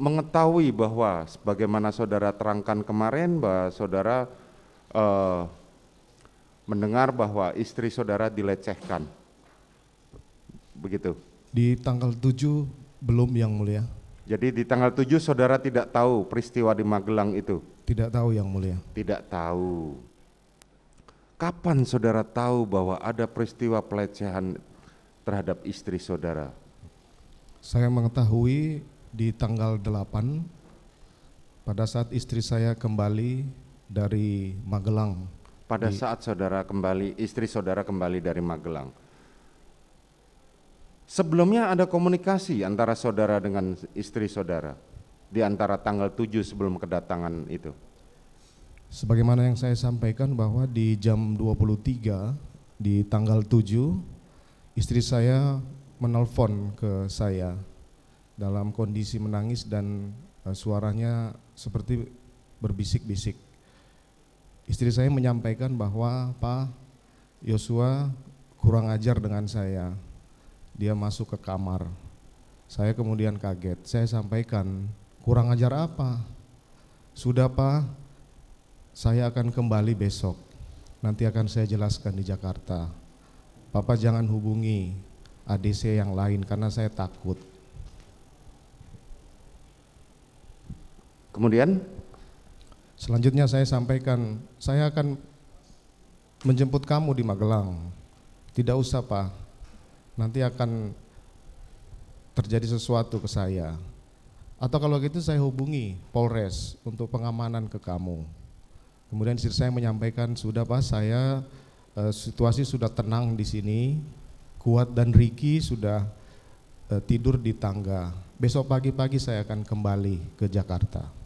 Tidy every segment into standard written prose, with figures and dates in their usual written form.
mengetahui bahwa sebagaimana saudara terangkan kemarin bahwa saudara mendengar bahwa istri saudara dilecehkan, begitu? Di tanggal 7 belum yang mulia. Jadi di tanggal 7 saudara tidak tahu peristiwa di Magelang itu? Tidak tahu yang mulia. Tidak tahu. Kapan saudara tahu bahwa ada peristiwa pelecehan terhadap istri saudara? Saya mengetahui di tanggal 8 pada saat istri saya kembali dari Magelang. Pada saat saudara kembali, istri saudara kembali dari Magelang. Sebelumnya ada komunikasi antara saudara dengan istri saudara di antara tanggal 7 sebelum kedatangan itu. Sebagaimana yang saya sampaikan bahwa di jam 23 di tanggal 7 istri saya menelpon ke saya dalam kondisi menangis dan suaranya seperti berbisik-bisik. Istri saya menyampaikan bahwa Pak Yosua kurang ajar dengan saya. Dia masuk ke kamar. Saya kemudian kaget. Saya sampaikan, kurang ajar apa? Sudah Pak, saya akan kembali besok. Nanti akan saya jelaskan di Jakarta. Papa jangan hubungi ADC yang lain karena saya takut. Kemudian? Selanjutnya saya sampaikan, saya akan menjemput kamu di Magelang. Tidak usah Pak. Nanti akan terjadi sesuatu ke saya. Atau kalau gitu saya hubungi Polres untuk pengamanan ke kamu. Kemudian istri saya menyampaikan, sudah Pak, saya situasi sudah tenang di sini. Kuat dan Ricky sudah tidur di tangga. Besok pagi-pagi saya akan kembali ke Jakarta.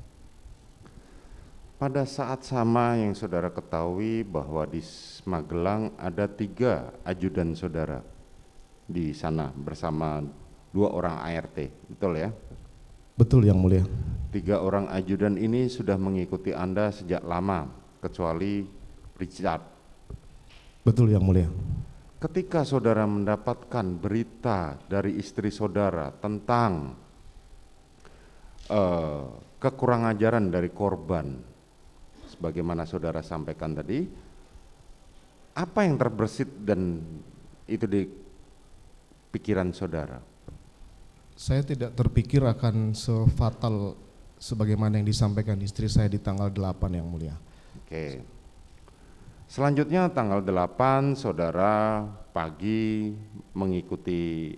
Pada saat sama yang saudara ketahui bahwa di Magelang ada 3 ajudan saudara di sana bersama 2 orang ART, betul ya? Betul yang mulia. 3 orang ajudan ini sudah mengikuti Anda sejak lama, kecuali Richard. Betul yang mulia. Ketika saudara mendapatkan berita dari istri saudara tentang kekurang ajaran dari korban, sebagaimana saudara sampaikan tadi, apa yang terbersit dan itu di pikiran saudara? Saya tidak terpikir akan sefatal sebagaimana yang disampaikan istri saya di tanggal 8 yang mulia. Oke. Selanjutnya tanggal 8 saudara pagi mengikuti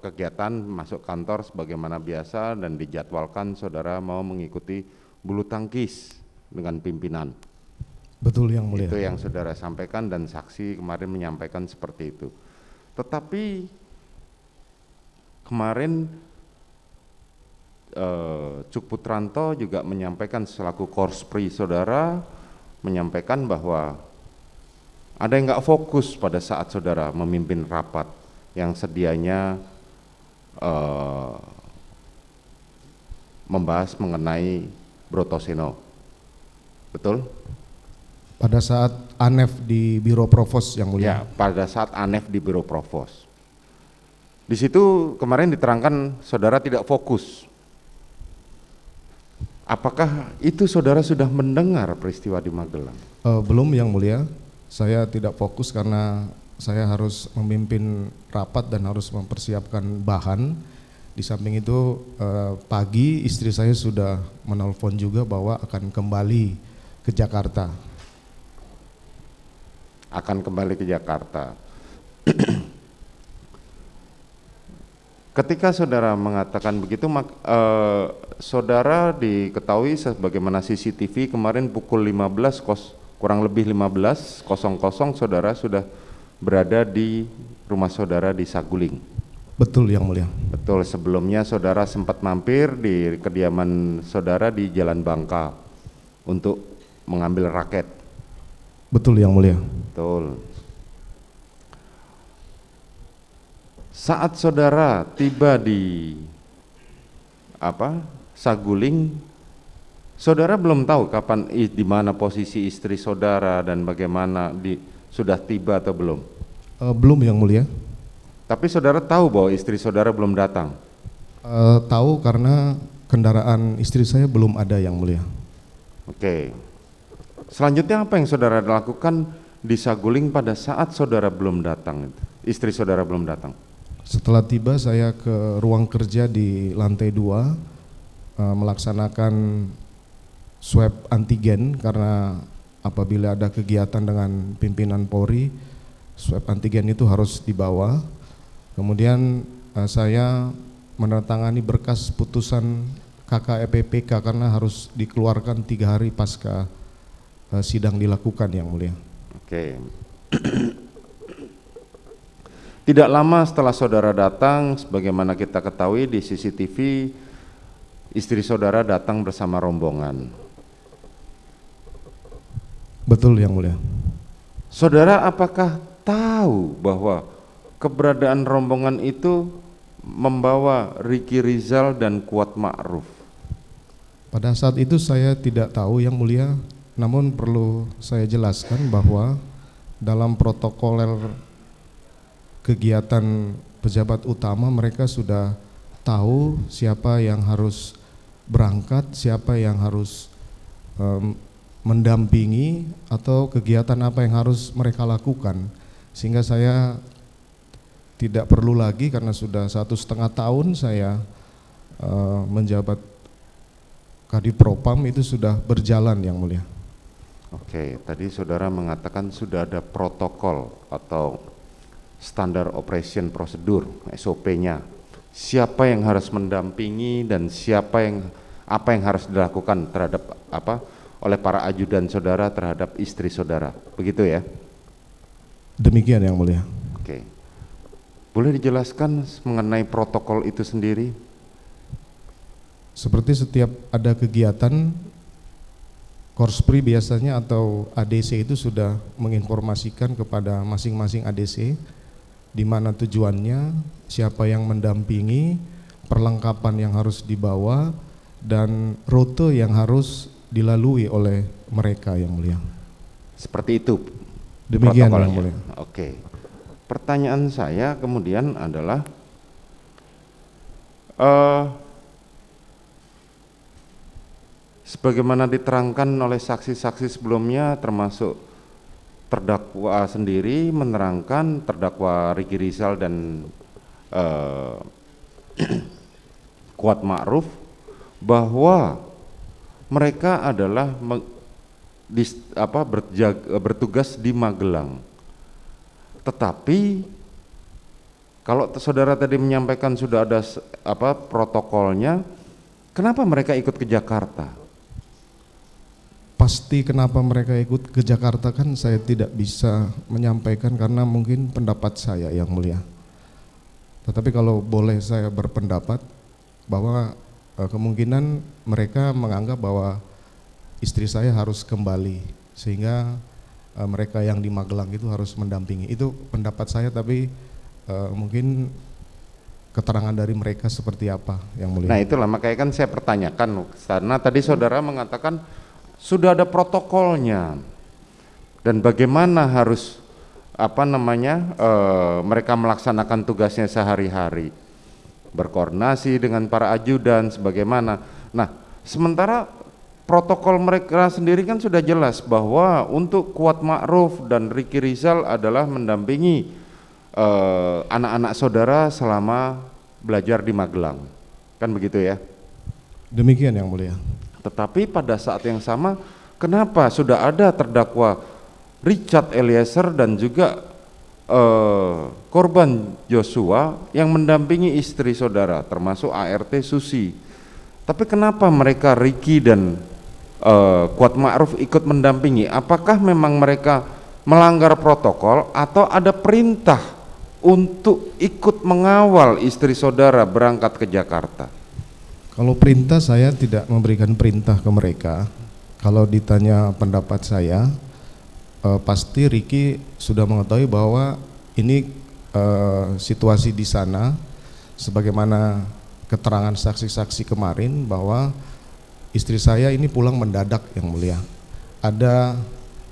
kegiatan masuk kantor sebagaimana biasa dan dijadwalkan saudara mau mengikuti bulu tangkis dengan pimpinan. Betul yang mulia. Itu yang saudara sampaikan dan saksi kemarin menyampaikan seperti itu. Tetapi kemarin Cuk Putranto juga menyampaikan selaku korspri saudara, menyampaikan bahwa ada yang nggak fokus pada saat saudara memimpin rapat yang sedianya membahas mengenai Brotoseno. Betul? Pada saat ANEF di Biro Provos yang mulia. Ya, pada saat ANEF di Biro Provos. Di situ kemarin diterangkan saudara tidak fokus. Apakah itu saudara sudah mendengar peristiwa di Magelang? Belum yang mulia, saya tidak fokus karena saya harus memimpin rapat dan harus mempersiapkan bahan. Di samping itu pagi istri saya sudah menelpon juga bahwa akan kembali ke Jakarta. Akan kembali ke Jakarta. Ketika saudara mengatakan begitu, saudara diketahui sebagaimana CCTV kemarin pukul 15, kurang lebih 15.00 saudara sudah berada di rumah saudara di Saguling. Betul yang mulia. Betul, sebelumnya saudara sempat mampir di kediaman saudara di Jalan Bangka untuk mengambil raket. Betul yang mulia. Betul. Saat saudara tiba di Saguling, saudara belum tahu kapan di mana posisi istri saudara dan bagaimana sudah tiba atau belum? Belum yang mulia. Tapi saudara tahu bahwa istri saudara belum datang? Tahu karena kendaraan istri saya belum ada, Yang Mulia. Oke. Selanjutnya apa yang saudara lakukan di Saguling pada saat saudara belum datang, istri saudara belum datang? Setelah tiba saya ke ruang kerja di lantai 2 melaksanakan swab antigen, karena apabila ada kegiatan dengan pimpinan Polri, swab antigen itu harus dibawa. Kemudian saya menandatangani berkas putusan KKEPPK karena harus dikeluarkan 3 hari pasca sidang dilakukan, Yang Mulia. Oke. Tidak lama setelah saudara datang, sebagaimana kita ketahui di CCTV, istri saudara datang bersama rombongan. Betul, Yang Mulia. Saudara apakah tahu bahwa keberadaan rombongan itu membawa Ricky Rizal dan Kuat Ma'ruf? Pada saat itu saya tidak tahu, Yang Mulia, namun perlu saya jelaskan bahwa dalam protokoler kegiatan pejabat utama mereka sudah tahu siapa yang harus berangkat, siapa yang harus mendampingi, atau kegiatan apa yang harus mereka lakukan, sehingga saya tidak perlu lagi, karena sudah 1,5 tahun saya menjabat Kadipropam, itu sudah berjalan, Yang Mulia. Oke, tadi saudara mengatakan sudah ada protokol atau standar operation prosedur, SOP-nya. Siapa yang harus mendampingi dan apa yang harus dilakukan terhadap oleh para ajudan saudara terhadap istri saudara. Begitu ya? Demikian, Yang Mulia. Oke. Boleh dijelaskan mengenai protokol itu sendiri? Seperti setiap ada kegiatan, Korspri biasanya atau ADC itu sudah menginformasikan kepada masing-masing ADC di mana tujuannya, siapa yang mendampingi, perlengkapan yang harus dibawa, dan rute yang harus dilalui oleh mereka, Yang Mulia. Seperti itu. Demikian, Yang Mulia. Oke. Pertanyaan saya kemudian adalah sebagaimana diterangkan oleh saksi-saksi sebelumnya, termasuk terdakwa sendiri menerangkan, terdakwa Ricky Rizal dan Kuat Ma'ruf, bahwa mereka adalah bertugas di Magelang. Tetapi kalau saudara tadi menyampaikan sudah ada protokolnya, kenapa mereka ikut ke Jakarta? Pasti kenapa mereka ikut ke Jakarta kan saya tidak bisa menyampaikan, karena mungkin pendapat saya, Yang Mulia. Tetapi kalau boleh saya berpendapat bahwa kemungkinan mereka menganggap bahwa istri saya harus kembali, sehingga mereka yang di Magelang itu harus mendampingi. Itu pendapat saya, tapi mungkin keterangan dari mereka seperti apa, Yang Mulia. Nah itulah makanya kan saya pertanyakan, karena tadi saudara mengatakan sudah ada protokolnya dan bagaimana harus mereka melaksanakan tugasnya sehari-hari, berkoordinasi dengan para ajudan sebagaimana. Nah sementara protokol mereka sendiri kan sudah jelas bahwa untuk Kuat Ma'ruf dan Ricky Rizal adalah mendampingi anak-anak saudara selama belajar di Magelang, kan begitu ya? Demikian, Yang Mulia. Tetapi pada saat yang sama, kenapa sudah ada terdakwa Richard Eliezer dan juga korban Joshua yang mendampingi istri saudara, termasuk ART Susi. Tapi kenapa mereka Ricky dan Kuat Ma'ruf ikut mendampingi? Apakah memang mereka melanggar protokol atau ada perintah untuk ikut mengawal istri saudara berangkat ke Jakarta? Kalau perintah, saya tidak memberikan perintah ke mereka. Kalau ditanya pendapat saya, pasti Ricky sudah mengetahui bahwa ini situasi di sana, sebagaimana keterangan saksi-saksi kemarin bahwa istri saya ini pulang mendadak, Yang Mulia. Ada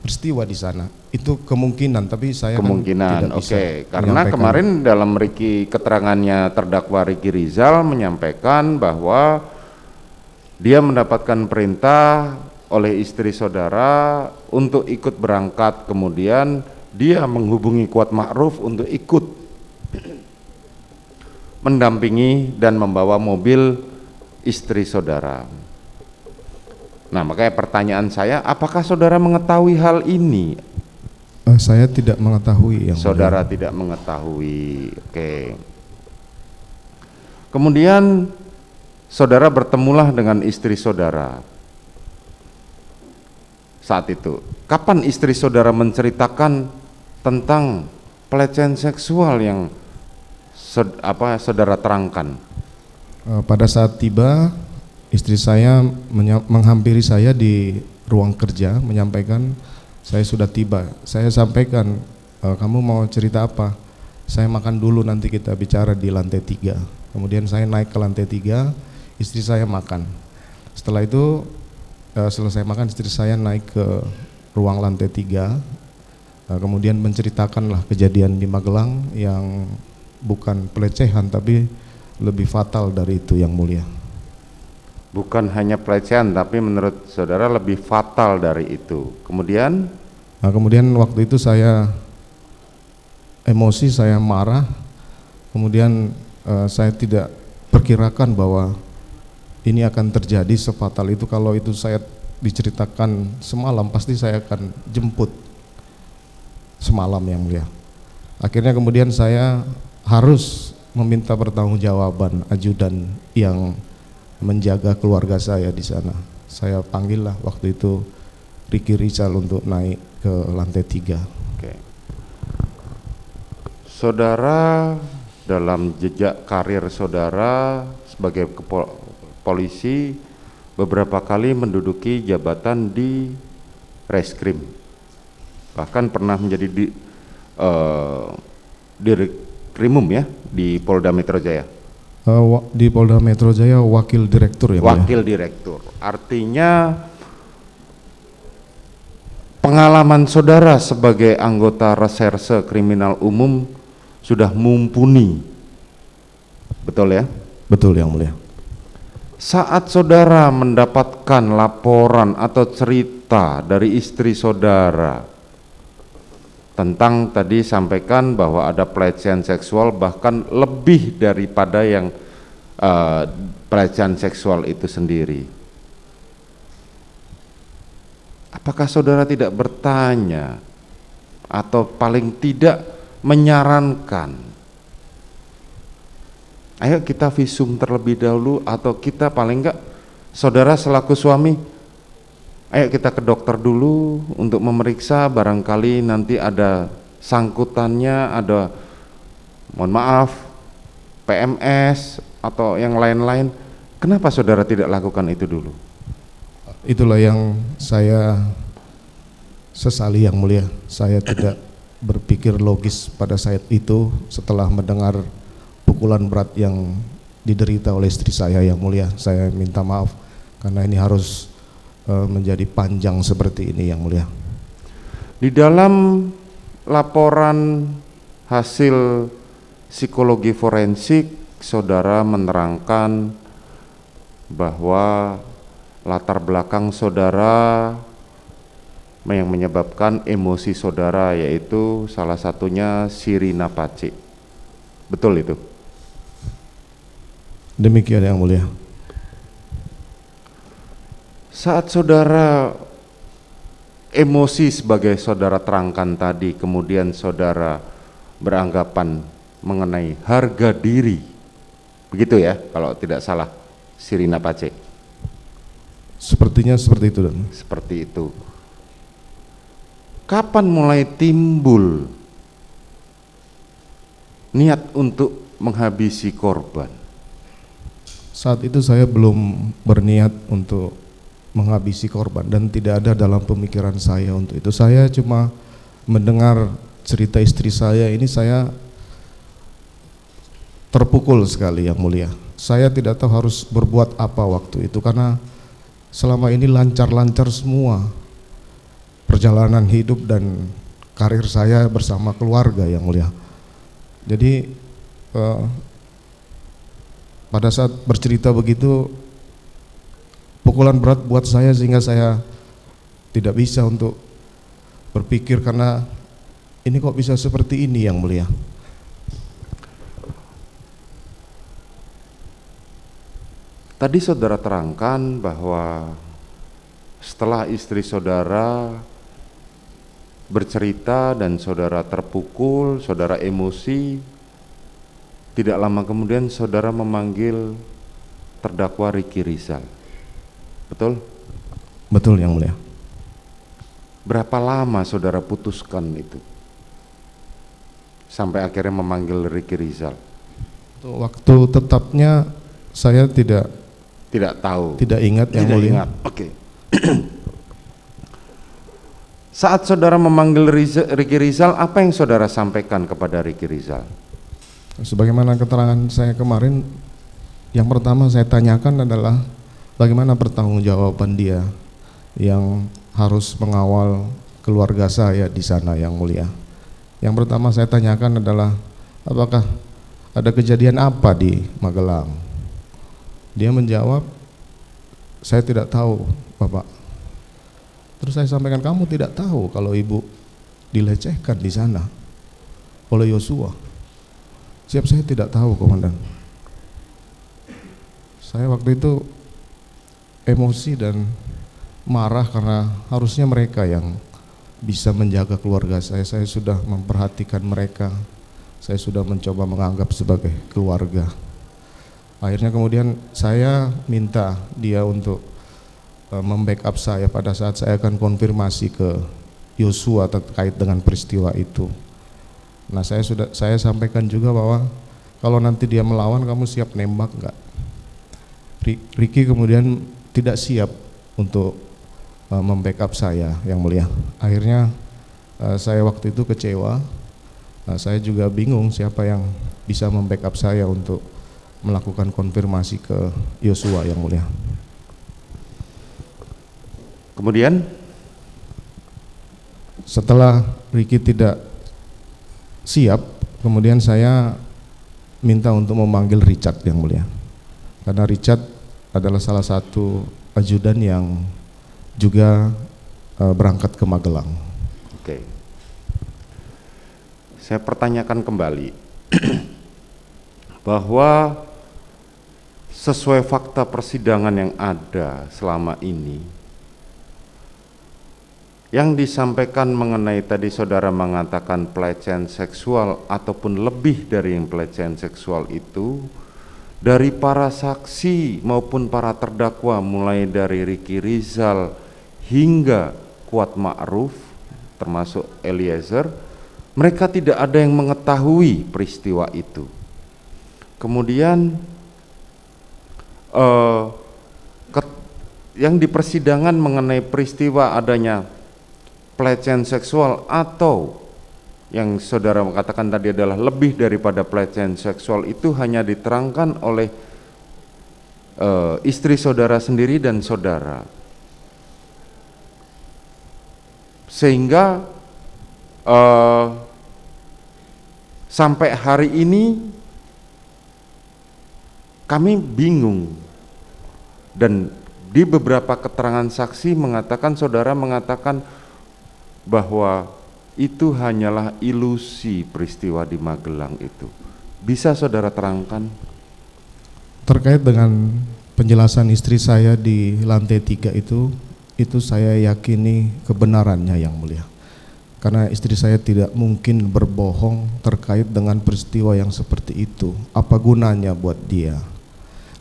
peristiwa di sana. Itu kemungkinan, tapi saya kemungkinan, kan tidak bisa karena kemarin dalam keterangannya terdakwa Ricky Rizal menyampaikan bahwa Dia mendapatkan perintah oleh istri saudara untuk ikut berangkat, kemudian dia menghubungi Kuat Ma'ruf untuk ikut mendampingi dan membawa mobil istri saudara. Nah, makanya pertanyaan saya, apakah saudara mengetahui hal ini? Saya tidak mengetahui yang Saudara mulia. tidak mengetahui. Oke. Kemudian saudara bertemulah dengan istri saudara saat itu. Kapan istri saudara menceritakan tentang pelecehan seksual yang saudara terangkan? Pada saat tiba, istri saya menghampiri saya di ruang kerja, menyampaikan saya sudah tiba. Saya sampaikan, kamu mau cerita apa? Saya makan dulu, nanti kita bicara di lantai 3. Kemudian saya naik ke lantai 3, istri saya makan. Setelah itu selesai makan, istri saya naik ke ruang lantai 3, kemudian menceritakanlah kejadian di Magelang yang bukan pelecehan tapi lebih fatal dari itu yang mulia. Bukan hanya pelecehan, tapi menurut saudara lebih fatal dari itu. Kemudian Waktu itu saya emosi, saya marah. Kemudian saya tidak perkirakan bahwa ini akan terjadi sefatal itu. Kalau itu saya diceritakan semalam, pasti saya akan jemput semalam yang mulia. Akhirnya kemudian saya harus meminta pertanggungjawaban ajudan yang menjaga keluarga saya di sana. Saya panggillah waktu itu Ricky Rizal untuk naik ke lantai 3. oke. Saudara dalam jejak karir saudara sebagai polisi beberapa kali menduduki jabatan di Reskrim. Bahkan pernah menjadi Direkrimum ya di Polda Metro Jaya. Di Polda Metro Jaya wakil direktur ya. Wakil direktur. Artinya pengalaman saudara sebagai anggota reserse kriminal umum sudah mumpuni. Betul ya? Betul yang mulia. Saat saudara mendapatkan laporan atau cerita dari istri saudara tentang tadi sampaikan bahwa ada pelecehan seksual, bahkan lebih daripada yang pelecehan seksual itu sendiri, apakah saudara tidak bertanya atau paling tidak menyarankan, ayo kita visum terlebih dahulu, atau kita paling enggak saudara selaku suami, ayo kita ke dokter dulu untuk memeriksa, barangkali nanti ada sangkutannya, ada mohon maaf PMS atau yang lain-lain. Kenapa saudara tidak lakukan itu dulu? Itulah yang saya sesali yang mulia. Saya tidak berpikir logis pada saat itu setelah mendengar pukulan berat yang diderita oleh istri saya yang mulia. Saya minta maaf karena ini harus menjadi panjang seperti ini yang mulia. Di dalam laporan hasil psikologi forensik, saudara menerangkan bahwa latar belakang saudara yang menyebabkan emosi saudara yaitu salah satunya Sirina Pace. Betul itu? Demikian yang mulia. Saat saudara emosi sebagai saudara terangkan tadi, kemudian saudara beranggapan mengenai harga diri, begitu ya kalau tidak salah Sirina Pace? Sepertinya seperti itu, Dan. Seperti itu. Kapan mulai timbul niat untuk menghabisi korban? Saat itu saya belum berniat untuk menghabisi korban dan tidak ada dalam pemikiran saya untuk itu. Saya cuma mendengar cerita istri saya ini, saya terpukul sekali yang mulia. Saya tidak tahu harus berbuat apa waktu itu karena selama ini lancar-lancar semua perjalanan hidup dan karir saya bersama keluarga yang mulia. Jadi pada saat bercerita begitu pukulan berat buat saya sehingga saya tidak bisa untuk berpikir karena ini kok bisa seperti ini Yang Mulia. Tadi saudara terangkan bahwa setelah istri saudara bercerita dan saudara terpukul, saudara emosi, tidak lama kemudian saudara memanggil terdakwa Ricky Rizal. Betul? Betul Yang Mulia. Berapa lama saudara putuskan itu? Sampai akhirnya memanggil Ricky Rizal. Waktu tetapnya saya tidak tahu. Tidak ingat Yang Tidak Mulia. ingat. Oke. Saat saudara memanggil Ricky Rizal, apa yang saudara sampaikan kepada Ricky Rizal? Sebagaimana keterangan saya kemarin, yang pertama saya tanyakan adalah bagaimana pertanggungjawaban dia yang harus mengawal keluarga saya di sana Yang Mulia. Yang pertama saya tanyakan adalah apakah ada kejadian apa di Magelang. Dia menjawab, saya tidak tahu Bapak. Terus saya sampaikan, kamu tidak tahu kalau ibu dilecehkan di sana oleh Yosua? Siap, saya tidak tahu Komandan. Saya waktu itu emosi dan marah karena harusnya mereka yang bisa menjaga keluarga saya. Saya sudah memperhatikan mereka, saya sudah mencoba menganggap sebagai keluarga. Akhirnya kemudian saya minta dia untuk membackup saya pada saat saya akan konfirmasi ke Yosua terkait dengan peristiwa itu. Nah, saya sampaikan juga bahwa kalau nanti dia melawan, kamu siap nembak enggak? Ricky kemudian tidak siap untuk membackup saya Yang Mulia. Akhirnya saya waktu itu kecewa. Saya juga bingung siapa yang bisa membackup saya untuk melakukan konfirmasi ke Yosua Yang Mulia. Kemudian setelah Ricky tidak siap, kemudian saya minta untuk memanggil Richard Yang Mulia, karena Richard adalah salah satu ajudan yang juga berangkat ke Magelang. Oke. Saya pertanyakan kembali bahwa sesuai fakta persidangan yang ada selama ini, yang disampaikan mengenai tadi saudara mengatakan pelecehan seksual ataupun lebih dari yang pelecehan seksual itu, dari para saksi maupun para terdakwa mulai dari Ricky Rizal hingga Kuat Ma'ruf termasuk Eliezer, mereka tidak ada yang mengetahui peristiwa itu. Kemudian yang di persidangan mengenai peristiwa adanya pelecehan seksual atau yang saudara katakan tadi adalah lebih daripada pelecehan seksual itu hanya diterangkan oleh istri saudara sendiri dan saudara, sehingga sampai hari ini kami bingung. Dan di beberapa keterangan saksi mengatakan, saudara mengatakan bahwa itu hanyalah ilusi peristiwa di Magelang itu. Bisa saudara terangkan? Terkait dengan penjelasan istri saya di lantai 3 itu saya yakini kebenarannya Yang Mulia. Karena istri saya tidak mungkin berbohong terkait dengan peristiwa yang seperti itu. Apa gunanya buat dia?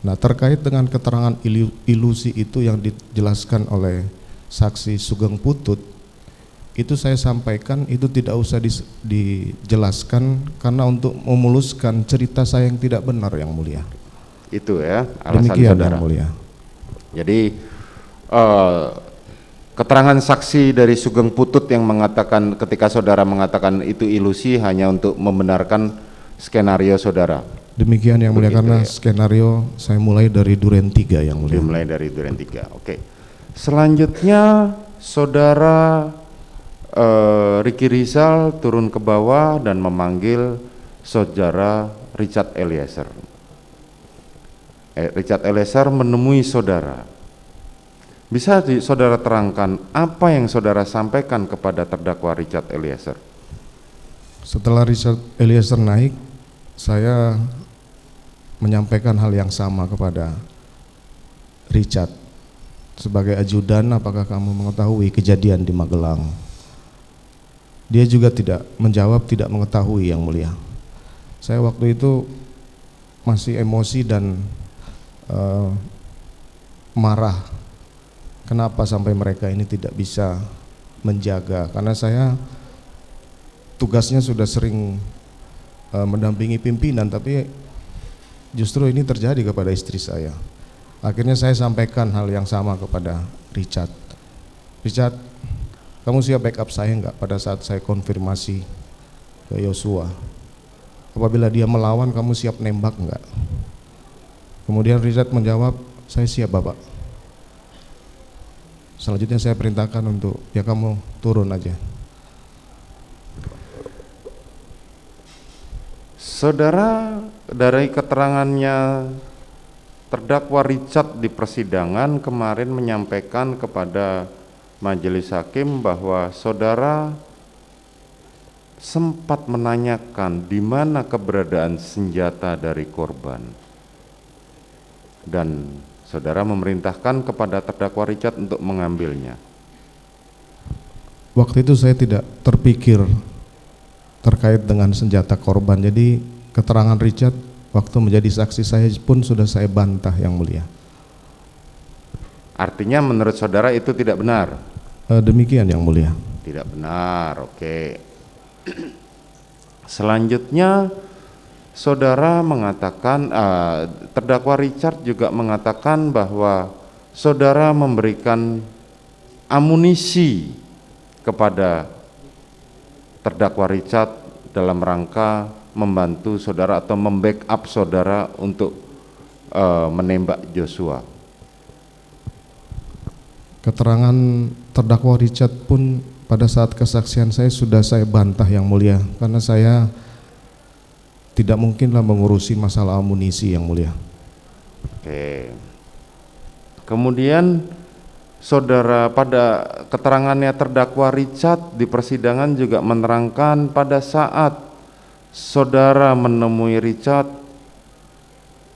Nah, terkait dengan keterangan ilusi itu yang dijelaskan oleh saksi Sugeng Putut, itu saya sampaikan itu tidak usah dijelaskan karena untuk memuluskan cerita saya yang tidak benar Yang Mulia. Itu ya alasan Demikian, saudara. Yang Mulia. Jadi keterangan saksi dari Sugeng Putut yang mengatakan ketika saudara mengatakan itu ilusi hanya untuk membenarkan skenario saudara. Demikian Yang Mulia. Begitu, karena ya. Skenario saya mulai dari Duren 3 Yang Mulia. Dimulai dari Duren 3. Oke. Selanjutnya saudara Ricky Rizal turun ke bawah dan memanggil saudara Richard Eliezer. Richard Eliezer menemui saudara. Bisa saudara terangkan apa yang saudara sampaikan kepada terdakwa Richard Eliezer? Setelah Richard Eliezer naik, saya menyampaikan hal yang sama kepada Richard. Sebagai ajudan, apakah kamu mengetahui kejadian di Magelang? Dia juga tidak menjawab, tidak mengetahui, yang mulia. Saya waktu itu masih emosi dan marah. Kenapa sampai mereka ini tidak bisa menjaga? Karena saya tugasnya sudah sering mendampingi pimpinan, tapi justru ini terjadi kepada istri saya. Akhirnya saya sampaikan hal yang sama kepada Richard. Richard, kamu siap backup saya enggak pada saat saya konfirmasi ke Yosua? Apabila dia melawan, kamu siap nembak enggak? Kemudian Richard menjawab, saya siap Bapak. Selanjutnya saya perintahkan untuk, ya kamu turun aja. Saudara, dari keterangannya terdakwa Richard di persidangan kemarin menyampaikan kepada majelis hakim bahwa saudara sempat menanyakan di mana keberadaan senjata dari korban. Dan saudara memerintahkan kepada terdakwa Richard untuk mengambilnya. Waktu itu saya tidak terpikir terkait dengan senjata korban. Jadi keterangan Richard waktu menjadi saksi saya pun sudah saya bantah, yang mulia. Artinya menurut saudara itu tidak benar? Demikian, yang mulia. Tidak benar, oke. Selanjutnya saudara mengatakan, terdakwa Richard juga mengatakan bahwa saudara memberikan amunisi kepada terdakwa Richard dalam rangka membantu saudara atau membackup saudara untuk menembak Joshua. Keterangan Terdakwa Richard pun pada saat kesaksian saya sudah saya bantah, yang mulia, karena saya tidak mungkinlah mengurusi masalah amunisi, yang mulia. Oke. Kemudian saudara pada keterangannya terdakwa Richard di persidangan juga menerangkan pada saat saudara menemui Richard,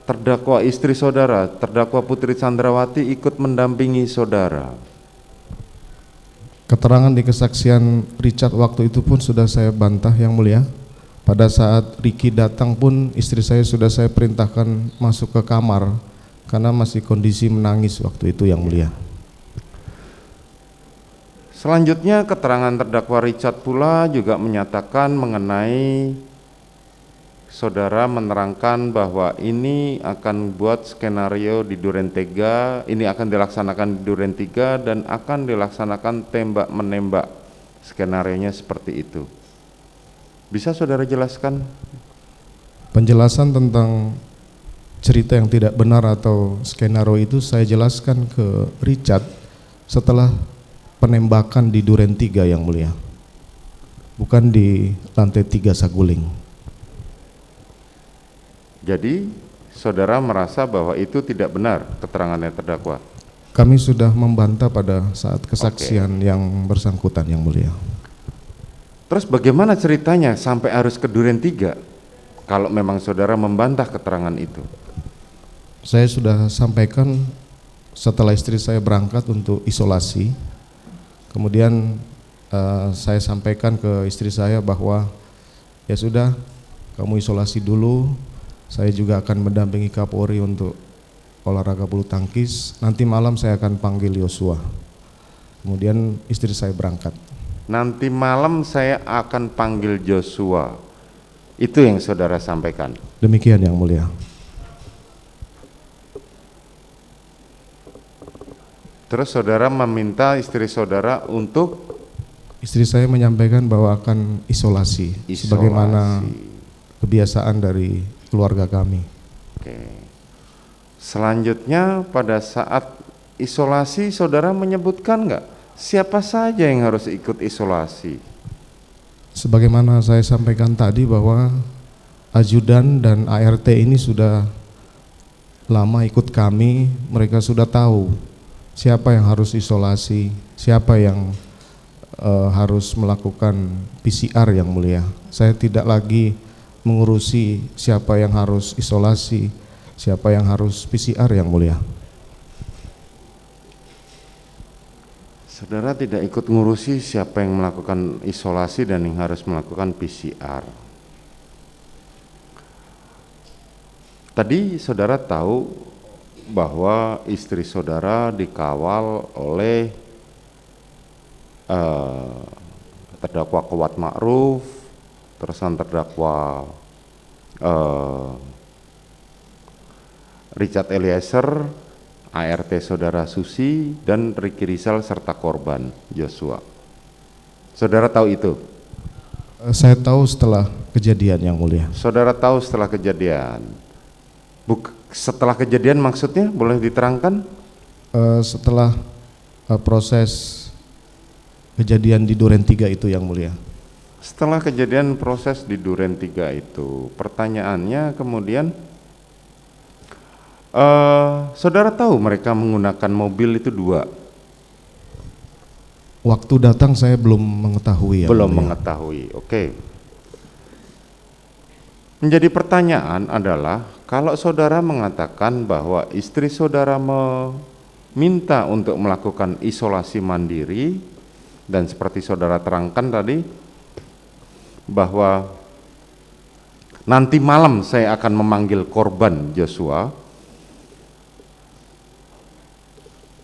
terdakwa istri saudara, terdakwa Putri Chandrawati ikut mendampingi saudara. Keterangan di kesaksian Richard waktu itu pun sudah saya bantah, yang mulia. Pada saat Ricky datang pun istri saya sudah saya perintahkan masuk ke kamar karena masih kondisi menangis waktu itu, yang mulia. Selanjutnya keterangan terdakwa Richard pula juga menyatakan mengenai saudara menerangkan bahwa ini akan buat skenario di Duren 3, ini akan dilaksanakan di Duren 3 dan akan dilaksanakan tembak menembak. Skenarionya seperti itu. Bisa saudara jelaskan? Penjelasan tentang cerita yang tidak benar atau skenario itu saya jelaskan ke Richard setelah penembakan di Duren 3, yang mulia, bukan di lantai 3 Saguling. Jadi saudara merasa bahwa itu tidak benar keterangannya terdakwa? Kami sudah membantah pada saat kesaksian yang bersangkutan, yang mulia. Terus bagaimana ceritanya sampai harus ke Duren 3 kalau memang saudara membantah keterangan itu? Saya sudah sampaikan setelah istri saya berangkat untuk isolasi. Kemudian saya sampaikan ke istri saya bahwa ya sudah, kamu isolasi dulu. Saya juga akan mendampingi Kapolri untuk olahraga bulu tangkis. Nanti malam saya akan panggil Yosua. Kemudian istri saya berangkat. Nanti malam saya akan panggil Joshua. Itu yang saudara sampaikan? Demikian, yang mulia. Terus saudara meminta istri saudara untuk? Istri saya menyampaikan bahwa akan isolasi. Sebagaimana kebiasaan dari keluarga kami. Oke. Selanjutnya pada saat isolasi saudara menyebutkan enggak siapa saja yang harus ikut isolasi? Sebagaimana saya sampaikan tadi bahwa ajudan dan ART ini sudah lama ikut kami, mereka sudah tahu siapa yang harus isolasi, siapa yang harus melakukan PCR yang mulia. Saya tidak lagi mengurusi siapa yang harus isolasi, siapa yang harus PCR yang mulia. Saudara tidak ikut ngurusi siapa yang melakukan isolasi dan yang harus melakukan PCR. Tadi saudara tahu bahwa istri saudara dikawal oleh terdakwa Kuat Ma'ruf, terusan terdakwa Richard Eliezer, ART saudara Susi, dan Ricky Rizal serta korban Joshua. Saudara tahu itu? Saya tahu setelah kejadian yang mulia. Saudara tahu setelah kejadian. Setelah kejadian maksudnya boleh diterangkan? Setelah proses kejadian di Duren 3 itu yang mulia. Setelah kejadian proses di Duren 3 itu, pertanyaannya kemudian, saudara tahu mereka menggunakan mobil itu 2? Waktu datang saya belum mengetahui. Belum mengetahui, oke. Menjadi pertanyaan adalah, kalau saudara mengatakan bahwa istri saudara meminta untuk melakukan isolasi mandiri, dan seperti saudara terangkan tadi, bahwa nanti malam saya akan memanggil korban Joshua,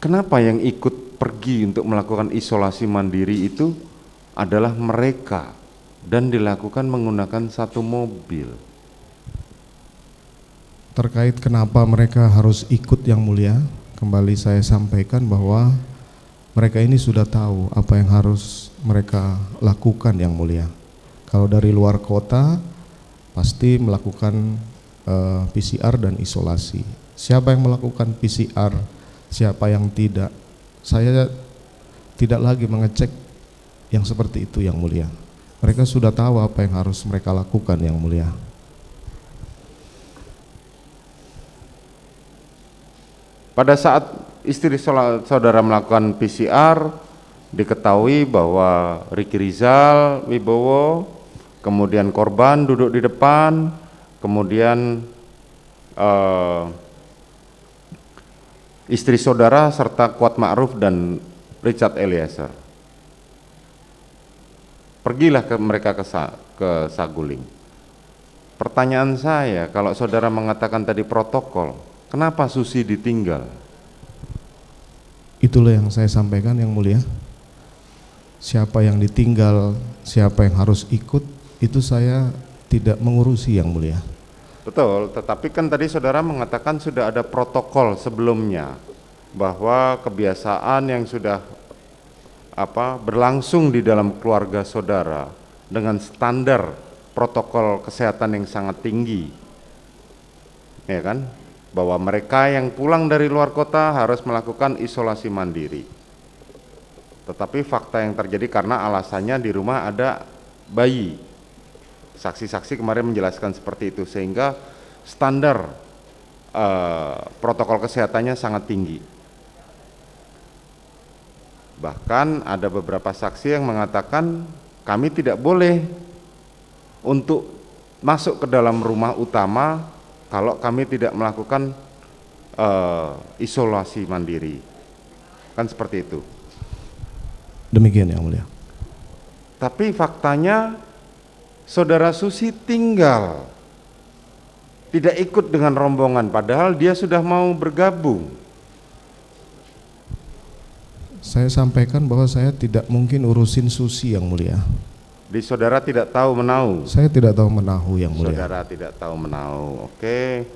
kenapa yang ikut pergi untuk melakukan isolasi mandiri itu adalah mereka dan dilakukan menggunakan satu mobil? Terkait kenapa mereka harus ikut yang mulia, kembali saya sampaikan bahwa mereka ini sudah tahu apa yang harus mereka lakukan yang mulia. Kalau dari luar kota pasti melakukan PCR dan isolasi. Siapa yang melakukan PCR, siapa yang tidak, saya tidak lagi mengecek yang seperti itu yang mulia. Mereka sudah tahu apa yang harus mereka lakukan yang mulia. Pada saat istri saudara melakukan PCR, diketahui bahwa Ricky Rizal Wibowo, kemudian korban duduk di depan, kemudian istri saudara serta Kuat Ma'ruf dan Richard Eliezer. Pergilah mereka ke Saguling. Pertanyaan saya, kalau saudara mengatakan tadi protokol, kenapa Susi ditinggal? Itulah yang saya sampaikan yang mulia. Siapa yang ditinggal, siapa yang harus ikut, itu saya tidak mengurusi yang mulia. Betul, tetapi kan tadi saudara mengatakan sudah ada protokol sebelumnya, bahwa kebiasaan yang sudah berlangsung di dalam keluarga saudara dengan standar protokol kesehatan yang sangat tinggi, ya kan? Bahwa mereka yang pulang dari luar kota harus melakukan isolasi mandiri. Tetapi fakta yang terjadi karena alasannya di rumah ada bayi. Saksi-saksi kemarin menjelaskan seperti itu, sehingga standar protokol kesehatannya sangat tinggi. Bahkan ada beberapa saksi yang mengatakan kami tidak boleh untuk masuk ke dalam rumah utama kalau kami tidak melakukan isolasi mandiri. Kan seperti itu. Demikian yang mulia. Tapi faktanya saudara Susi tinggal, tidak ikut dengan rombongan, padahal dia sudah mau bergabung. Saya sampaikan bahwa saya tidak mungkin urusin Susi yang mulia. Di saudara tidak tahu menahu. Saya tidak tahu menahu yang mulia. Saudara tidak tahu menahu. Oke.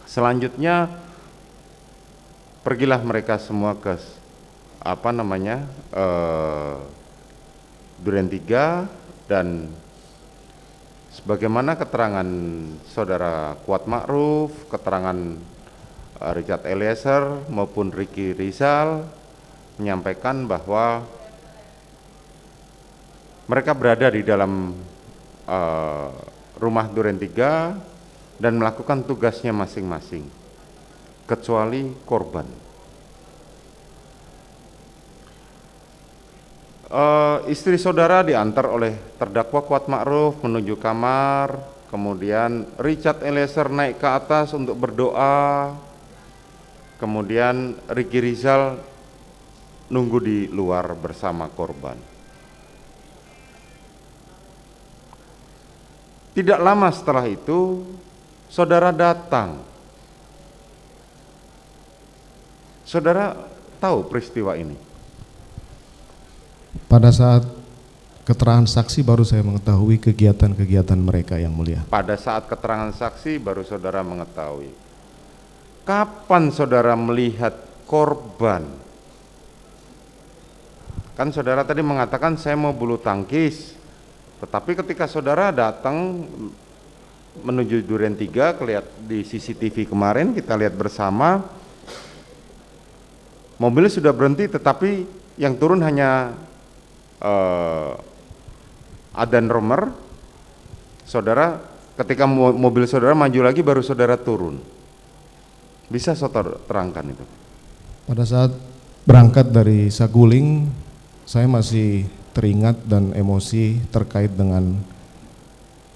Selanjutnya pergilah mereka semua ke Duren 3, dan sebagaimana keterangan saudara Kuat Ma'ruf, keterangan Richard Eliezer maupun Ricky Rizal menyampaikan bahwa mereka berada di dalam rumah Duren 3 dan melakukan tugasnya masing-masing, kecuali korban. Istri saudara diantar oleh terdakwa Kuat Ma'ruf menuju kamar, kemudian Richard Eliezer naik ke atas untuk berdoa, kemudian Ricky Rizal nunggu di luar bersama korban. Tidak lama setelah itu, saudara datang. Saudara tahu peristiwa ini? Pada saat keterangan saksi baru saya mengetahui kegiatan-kegiatan mereka yang mulia. Pada saat keterangan saksi baru saudara mengetahui. Kapan saudara melihat korban? Kan saudara tadi mengatakan saya mau bulu tangkis, tetapi ketika saudara datang menuju Duren 3, kelihatan di CCTV kemarin kita lihat bersama, mobil sudah berhenti tetapi yang turun hanya Adan Romer. Saudara, ketika mobil saudara maju lagi baru saudara turun. Bisa saudara terangkan itu? Pada saat berangkat dari Saguling, saya masih teringat dan emosi terkait dengan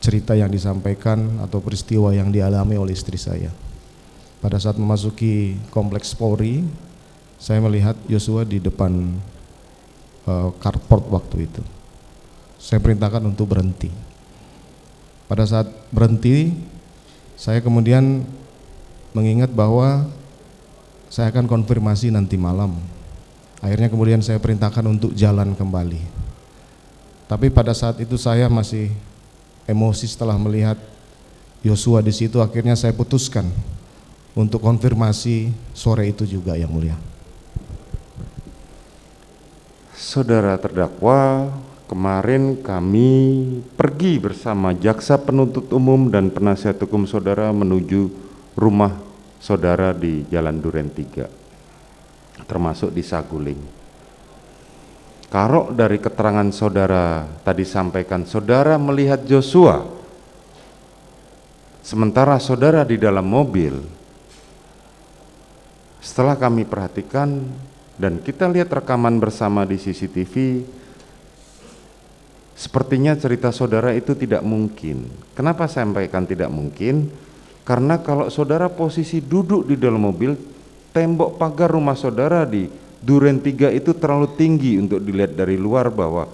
cerita yang disampaikan atau peristiwa yang dialami oleh istri saya. Pada saat memasuki kompleks Polri, saya melihat Yosua di depan carport waktu itu. Saya perintahkan untuk berhenti. Pada saat berhenti, saya kemudian mengingat bahwa saya akan konfirmasi nanti malam. Akhirnya kemudian saya perintahkan untuk jalan kembali. Tapi pada saat itu saya masih emosi setelah melihat Yosua di situ. Akhirnya saya putuskan untuk konfirmasi sore itu juga yang mulia. Saudara terdakwa, kemarin kami pergi bersama jaksa penuntut umum dan penasihat hukum saudara menuju rumah saudara di Jalan Duren 3, termasuk di Saguling. Kalau dari keterangan saudara tadi sampaikan, saudara melihat Joshua, sementara saudara di dalam mobil. Setelah kami perhatikan dan kita lihat rekaman bersama di CCTV, sepertinya cerita saudara itu tidak mungkin. Kenapa saya sampaikan tidak mungkin? Karena kalau saudara posisi duduk di dalam mobil, tembok pagar rumah saudara di Duren 3 itu terlalu tinggi untuk dilihat dari luar bahwa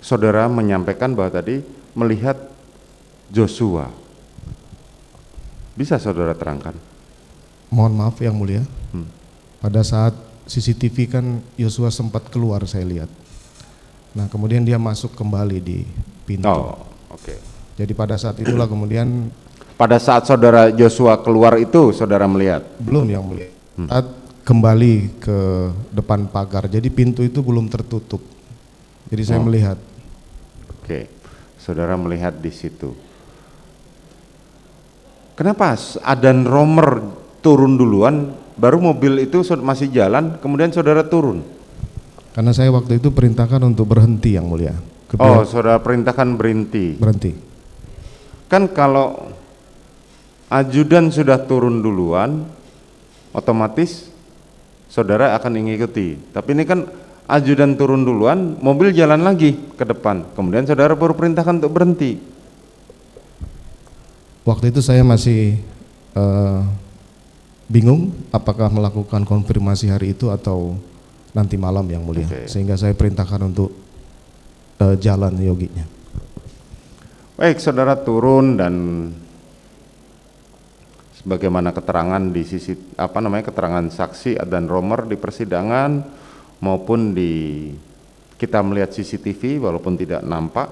saudara menyampaikan bahwa tadi melihat Joshua. Bisa saudara terangkan? Mohon maaf yang mulia. Pada saat CCTV kan Yosua sempat keluar saya lihat. Nah kemudian dia masuk kembali di pintu. Oh, oke. Jadi pada saat itulah kemudian. Pada saat saudara Joshua keluar itu saudara melihat? Belum yang mulia. Saat kembali ke depan pagar, jadi pintu itu belum tertutup. Jadi saya melihat. Oke, saudara melihat di situ. Kenapa Adan Romer turun duluan, baru mobil itu masih jalan, kemudian saudara turun? Karena saya waktu itu perintahkan untuk berhenti yang mulia. Saudara perintahkan berhenti. Berhenti. Kan kalau ajudan sudah turun duluan, otomatis saudara akan mengikuti. Tapi ini kan ajudan turun duluan, mobil jalan lagi ke depan, kemudian saudara baru perintahkan untuk berhenti. Waktu itu saya masih bingung apakah melakukan konfirmasi hari itu atau nanti malam yang mulia. Sehingga saya perintahkan untuk jalan yoginya. Baik, saudara turun dan sebagaimana keterangan di sisi keterangan saksi Adan Romer di persidangan maupun di kita melihat CCTV walaupun tidak nampak,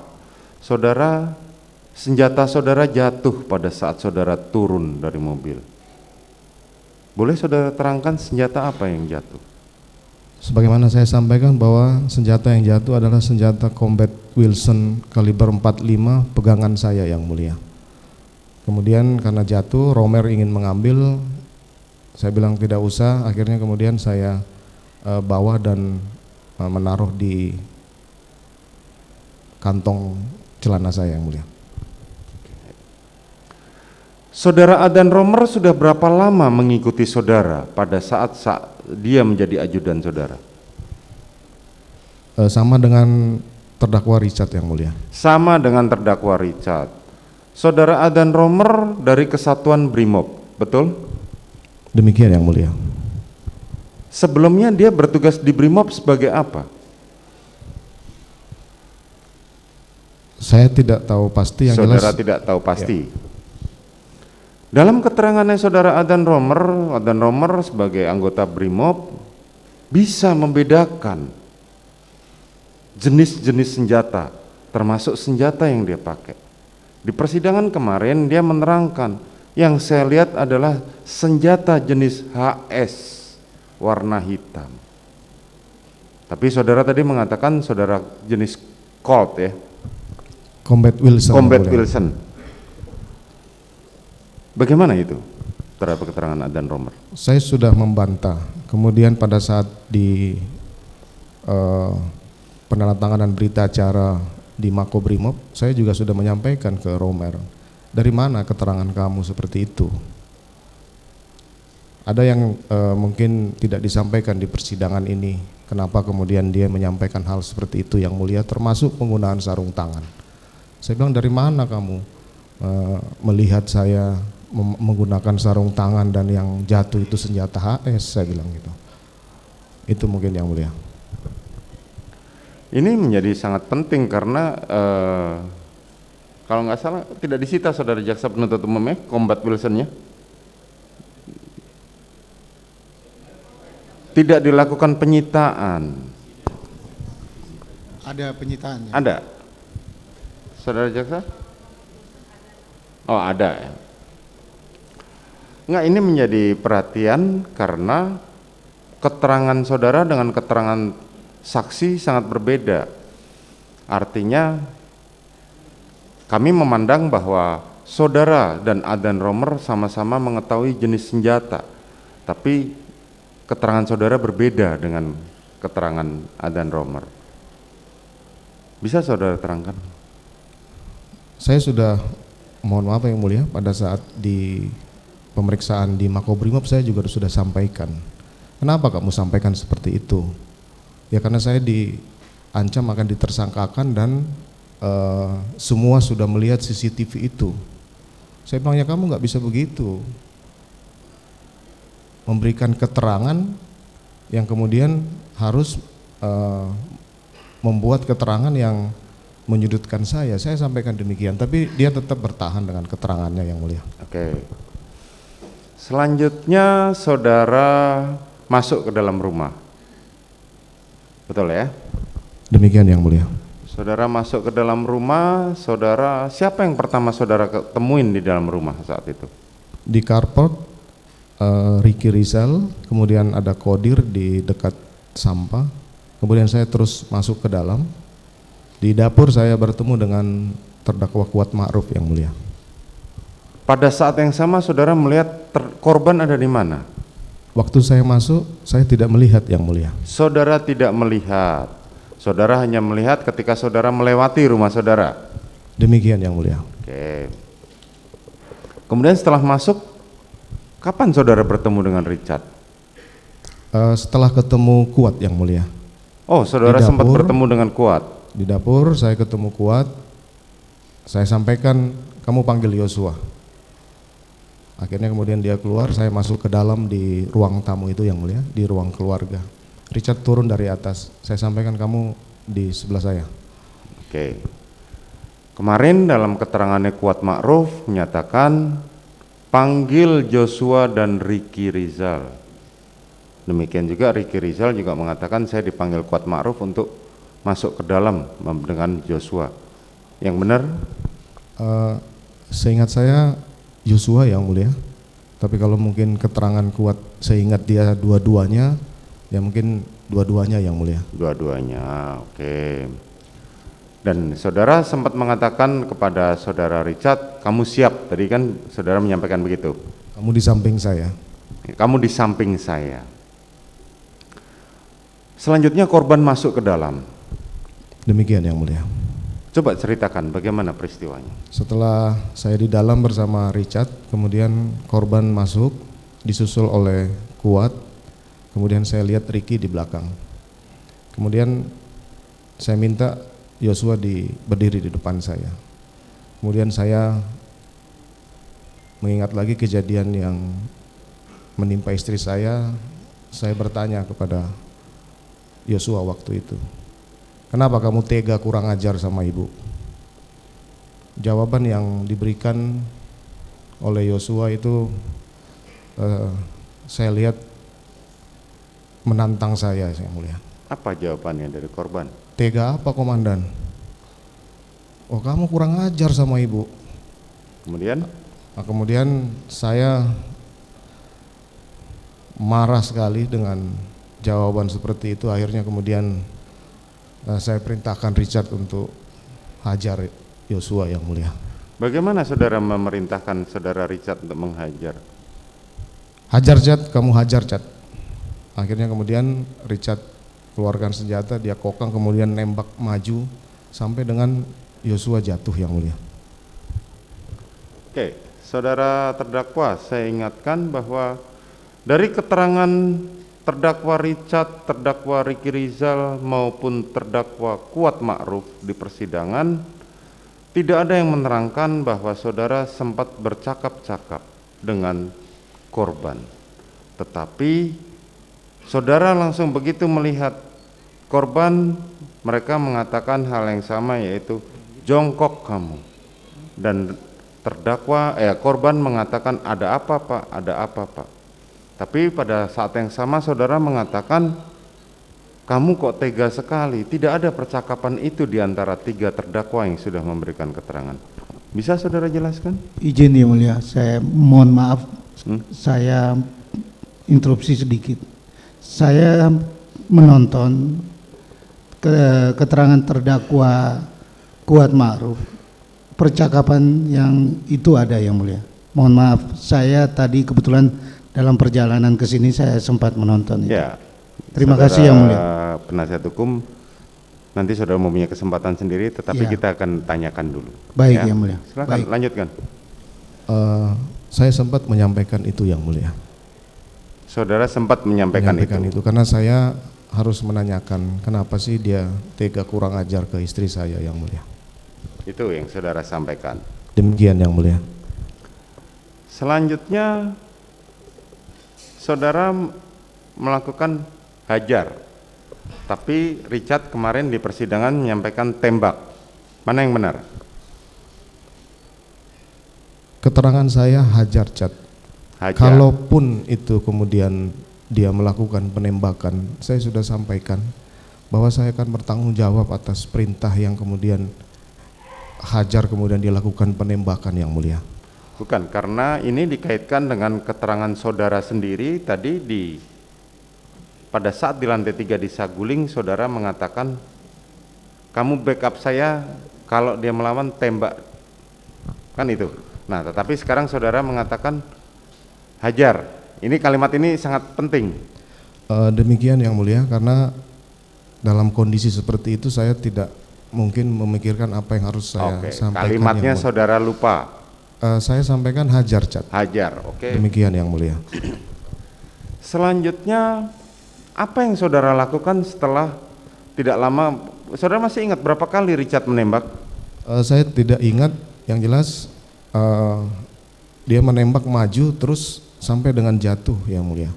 senjata saudara jatuh pada saat saudara turun dari mobil. Boleh saudara terangkan senjata apa yang jatuh? Sebagaimana saya sampaikan bahwa senjata yang jatuh adalah senjata combat Wilson kaliber 45 pegangan saya yang mulia. Kemudian karena jatuh, Romer ingin mengambil, saya bilang tidak usah, akhirnya kemudian saya bawa dan menaruh di kantong celana saya yang mulia. Saudara Adan Romer sudah berapa lama mengikuti saudara pada saat dia menjadi ajudan saudara? Sama dengan terdakwa Richard yang mulia. Sama dengan terdakwa Richard. Saudara Adan Romer dari Kesatuan Brimob, betul? Demikian yang mulia. Sebelumnya dia bertugas di Brimob sebagai apa? Saya tidak tahu pasti, yang Saudara jelas tidak tahu pasti. Dalam keterangannya saudara Adan Romer sebagai anggota Brimob bisa membedakan jenis-jenis senjata, termasuk senjata yang dia pakai. Di persidangan kemarin dia menerangkan, yang saya lihat adalah senjata jenis HS warna hitam. Tapi saudara tadi mengatakan saudara jenis Colt ya, Combat Wilson. Combat yang mulia. Wilson. Bagaimana itu terhadap keterangan Adan Romer? Saya sudah membantah. Kemudian pada saat di penandatanganan berita acara di Makobrimob, saya juga sudah menyampaikan ke Romer, dari mana keterangan kamu seperti itu? Ada yang mungkin tidak disampaikan di persidangan ini. Kenapa kemudian dia menyampaikan hal seperti itu yang mulia, termasuk penggunaan sarung tangan. Saya bilang, dari mana kamu melihat saya menggunakan sarung tangan dan yang jatuh itu senjata HS, saya bilang gitu. Itu mungkin yang mulia. Ini menjadi sangat penting karena kalau nggak salah tidak disita saudara jaksa penuntut umumnya Combat Wilson-nya. Tidak dilakukan penyitaan. Ada penyitaannya. Ada? Saudara jaksa? Oh ada ya. Enggak, ini menjadi perhatian karena keterangan saudara dengan keterangan saksi sangat berbeda. Artinya kami memandang bahwa saudara dan Adan Romer sama-sama mengetahui jenis senjata, tapi keterangan saudara berbeda dengan keterangan Adan Romer. Bisa saudara terangkan? Saya sudah, mohon maaf yang mulia, pada saat di pemeriksaan di Makobrimob saya juga sudah sampaikan. Kenapa kamu sampaikan seperti itu? Ya karena saya diancam akan ditersangkakan dan semua sudah melihat CCTV itu. Saya bilang, ya kamu nggak bisa begitu, memberikan keterangan yang kemudian harus membuat keterangan yang menyudutkan saya. Saya sampaikan demikian, tapi dia tetap bertahan dengan keterangannya yang mulia. Oke. Selanjutnya saudara masuk ke dalam rumah. Betul ya? Demikian yang mulia. Saudara masuk ke dalam rumah, saudara, siapa yang pertama saudara ketemuin di dalam rumah saat itu? Di carport Ricky Rizal, kemudian ada Kodir di dekat sampah, kemudian saya terus masuk ke dalam. Di dapur saya bertemu dengan terdakwa Kuat Ma'ruf yang mulia. Pada saat yang sama saudara melihat korban ada di mana? Waktu saya masuk, saya tidak melihat yang mulia. Saudara tidak melihat, saudara hanya melihat ketika saudara melewati rumah saudara. Demikian yang mulia. Oke. Kemudian setelah masuk, kapan saudara bertemu dengan Richard? Setelah ketemu Kuat yang mulia. Oh, saudara Di sempat dapur. bertemu dengan Kuat. Di dapur saya ketemu Kuat, saya sampaikan, kamu panggil Yosua. Akhirnya kemudian dia keluar, saya masuk ke dalam di ruang tamu itu yang mulia, di ruang keluarga. Richard turun dari atas, saya sampaikan, kamu di sebelah saya. Oke. Kemarin dalam keterangannya Kuat Ma'ruf menyatakan panggil Joshua dan Ricky Rizal. Demikian juga Ricky Rizal juga mengatakan saya dipanggil Kuat Ma'ruf untuk masuk ke dalam dengan Joshua. Yang benar? Seingat saya Joshua yang mulia, tapi kalau mungkin keterangan Kuat seingat dia dua-duanya, ya mungkin dua-duanya yang mulia. Dua-duanya, oke. Dan saudara sempat mengatakan kepada saudara Richard, kamu siap, tadi kan saudara menyampaikan begitu. Kamu di samping saya. Kamu di samping saya. Selanjutnya korban masuk ke dalam. Demikian yang mulia. Coba ceritakan bagaimana peristiwanya. Setelah saya di dalam bersama Richard, kemudian korban masuk, disusul oleh Kuat, Kemudian saya lihat Ricky di belakang. Kemudian saya minta Yosua berdiri di depan saya. Kemudian saya mengingat lagi kejadian yang menimpa istri saya bertanya kepada Yosua waktu itu, kenapa kamu tega kurang ajar sama ibu? Jawaban yang diberikan oleh Yosua itu saya lihat menantang saya, Yang Mulia. Apa jawabannya dari korban? Tega apa komandan? Oh, kamu kurang ajar sama ibu. Kemudian? Nah, kemudian saya marah sekali dengan jawaban seperti itu. Akhirnya kemudian saya perintahkan Richard untuk hajar Yosua, Yang Mulia. Bagaimana saudara memerintahkan saudara Richard untuk menghajar? Hajar, Chad, kamu hajar, Chad. Akhirnya kemudian Richard keluarkan senjata, dia kokang, kemudian nembak maju sampai dengan Yosua jatuh, Yang Mulia. Oke, saudara terdakwa, saya ingatkan bahwa dari keterangan terdakwa Richard, terdakwa Ricky Rizal maupun terdakwa Kuat Ma'ruf di persidangan, tidak ada yang menerangkan bahwa saudara sempat bercakap-cakap dengan korban. Tetapi saudara langsung begitu melihat korban, mereka mengatakan hal yang sama, yaitu jongkok kamu. Dan korban mengatakan ada apa Pak, ada apa Pak. Tapi pada saat yang sama saudara mengatakan kamu kok tega sekali. Tidak ada percakapan itu di antara tiga terdakwa yang sudah memberikan keterangan. Bisa saudara jelaskan? Izin Yang Mulia, saya mohon maaf, saya interupsi sedikit. Saya menonton keterangan terdakwa Kuat Ma'ruf. Percakapan yang itu ada, Yang Mulia. Mohon maaf, saya tadi kebetulan dalam perjalanan ke sini saya sempat menonton itu. Ya. Terima Saudara kasih Yang Mulia. Penasihat hukum, nanti saudara mempunyai kesempatan sendiri, tetapi Ya. kita akan tanyakan dulu. Baik, Ya. Yang Mulia. Silakan, Baik. lanjutkan. Saya sempat menyampaikan itu, Yang Mulia. Saudara sempat menyampaikan itu. Karena saya harus menanyakan kenapa sih dia tega kurang ajar ke istri saya, Yang Mulia. Itu yang saudara sampaikan. Demikian, Yang Mulia. Selanjutnya saudara melakukan hajar, tapi Richard kemarin di persidangan menyampaikan tembak. Mana yang benar? Keterangan saya hajar, Chad. Hajar. Kalaupun itu kemudian dia melakukan penembakan, saya sudah sampaikan bahwa saya akan bertanggung jawab atas perintah yang kemudian hajar kemudian dilakukan penembakan, Yang Mulia. Bukan, karena ini dikaitkan dengan keterangan saudara sendiri tadi pada saat di lantai 3 di Saguling, saudara mengatakan kamu backup saya kalau dia melawan tembak, kan itu. Nah, tetapi sekarang saudara mengatakan hajar. Ini kalimat ini sangat penting. Demikian, Yang Mulia, karena dalam kondisi seperti itu saya tidak mungkin memikirkan apa yang harus saya sampaikan. Kalimatnya Yang Mulia. saudara lupa. Saya sampaikan hajar, Chad. Hajar, oke. Demikian, Yang Mulia. Selanjutnya apa yang saudara lakukan setelah tidak lama? Saudara masih ingat berapa kali Richard menembak? Saya tidak ingat, yang jelas dia menembak maju terus sampai dengan jatuh, Yang Mulia.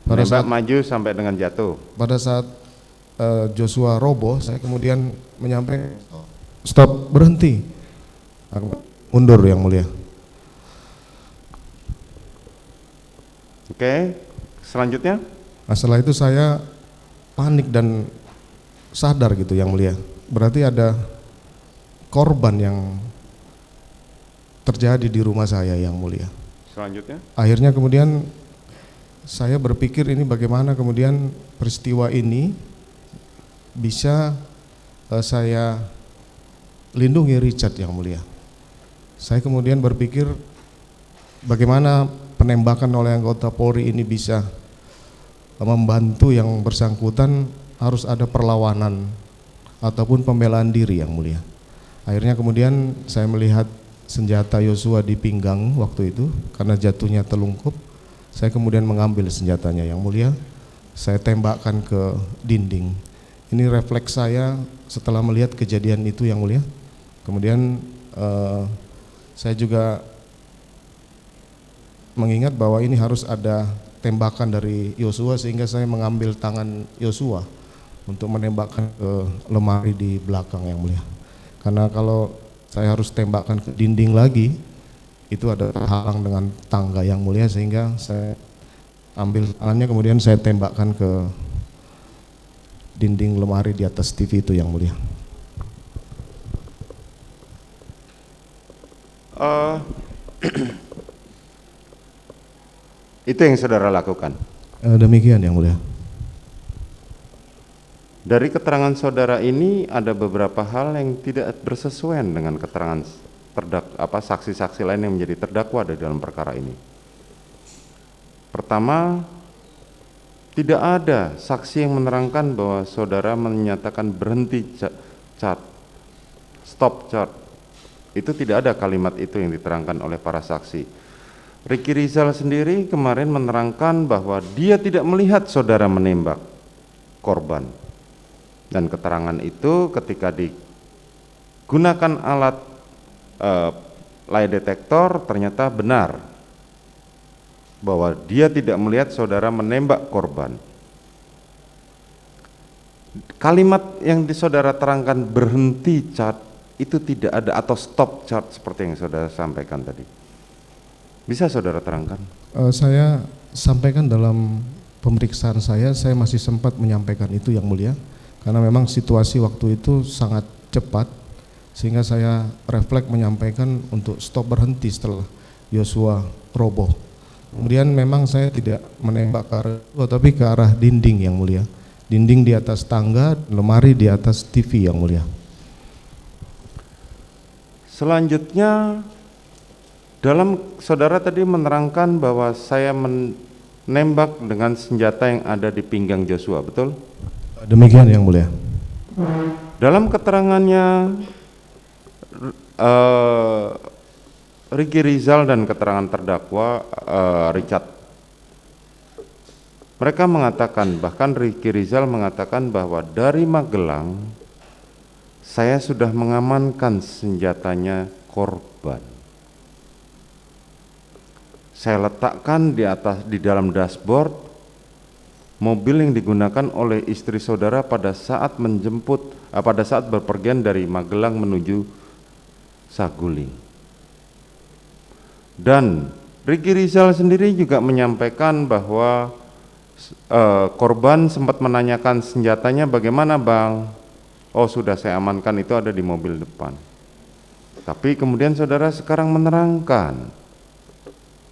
Menembak maju sampai dengan jatuh. Pada saat Joshua roboh, saya kemudian menyampaikan stop, berhenti, mundur, Yang Mulia. Oke, selanjutnya? Nah, setelah itu saya panik dan sadar gitu, Yang Mulia. Berarti ada korban yang terjadi di rumah saya, Yang Mulia. Selanjutnya? Akhirnya kemudian saya berpikir ini bagaimana kemudian peristiwa ini bisa saya lindungi Richard, Yang Mulia. Saya kemudian berpikir bagaimana penembakan oleh anggota Polri ini bisa membantu yang bersangkutan, harus ada perlawanan ataupun pembelaan diri, Yang Mulia. Akhirnya kemudian saya melihat senjata Yosua di pinggang waktu itu, karena jatuhnya telungkup, saya kemudian mengambil senjatanya, Yang Mulia. saya tembakkan ke dinding. Ini refleks saya setelah melihat kejadian itu yang mulia. Kemudian saya juga mengingat bahwa ini harus ada tembakan dari Yosua, sehingga saya mengambil tangan Yosua untuk menembakkan ke lemari di belakang yang mulia. Karena kalau saya harus tembakkan ke dinding lagi, itu ada terhalang dengan tangga yang mulia, sehingga saya ambil tangannya kemudian saya tembakkan ke dinding lemari di atas TV itu yang mulia. Itu yang saudara lakukan? Demikian yang mulia. Dari keterangan saudara ini ada beberapa hal yang tidak bersesuaian dengan keterangan saksi-saksi lain yang menjadi terdakwa di dalam perkara ini. Pertama, tidak ada saksi yang menerangkan bahwa saudara menyatakan berhenti chart, stop chart. Itu tidak ada kalimat itu yang diterangkan oleh para saksi. Ricky Rizal sendiri kemarin menerangkan bahwa dia tidak melihat saudara menembak korban. Dan keterangan itu ketika digunakan alat lie detector ternyata benar bahwa dia tidak melihat saudara menembak korban. Kalimat yang saudara terangkan berhenti chart itu tidak ada, atau stop chart seperti yang saudara sampaikan tadi. Bisa saudara terangkan? Saya sampaikan dalam pemeriksaan saya masih sempat menyampaikan itu yang mulia, karena memang situasi waktu itu sangat cepat, sehingga saya refleks menyampaikan untuk stop, berhenti setelah Yosua roboh. Kemudian memang saya tidak menembak ke arah itu, tapi ke arah dinding yang mulia. Dinding di atas tangga, lemari di atas TV yang mulia. Selanjutnya, dalam saudara tadi menerangkan bahwa saya menembak dengan senjata yang ada di pinggang Joshua, betul? Demikian yang mulia. Dalam keterangannya Ricky Rizal dan keterangan terdakwa Richard, mereka mengatakan, bahkan Ricky Rizal mengatakan bahwa dari Magelang saya sudah mengamankan senjatanya korban. Saya letakkan di dalam dashboard mobil yang digunakan oleh istri saudara pada saat berpergian dari Magelang menuju Saguling. Dan Ricky Rizal sendiri juga menyampaikan bahwa korban sempat menanyakan senjatanya, bagaimana bang? Oh sudah saya amankan, itu ada di mobil depan. Tapi kemudian saudara sekarang menerangkan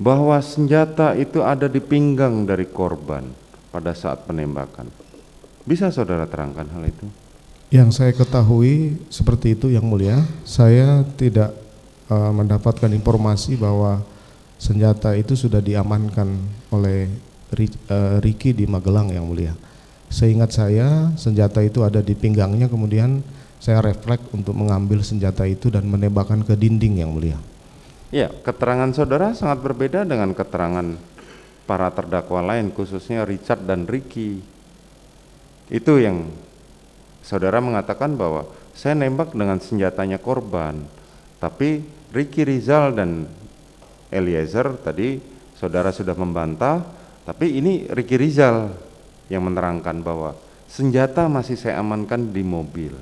bahwa senjata itu ada di pinggang dari korban pada saat penembakan. Bisa saudara terangkan hal itu? Yang saya ketahui seperti itu yang mulia. Saya tidak mendapatkan informasi bahwa senjata itu sudah diamankan oleh Ricky di Magelang yang mulia. Seingat saya senjata itu ada di pinggangnya, kemudian saya refleks untuk mengambil senjata itu dan menembakkan ke dinding yang mulia. Ya, keterangan saudara sangat berbeda dengan keterangan para terdakwa lain, khususnya Richard dan Ricky. Itu yang saudara mengatakan bahwa saya nembak dengan senjatanya korban, tapi Ricky Rizal dan Eliezer tadi saudara sudah membantah, tapi ini Ricky Rizal yang menerangkan bahwa senjata masih saya amankan di mobil.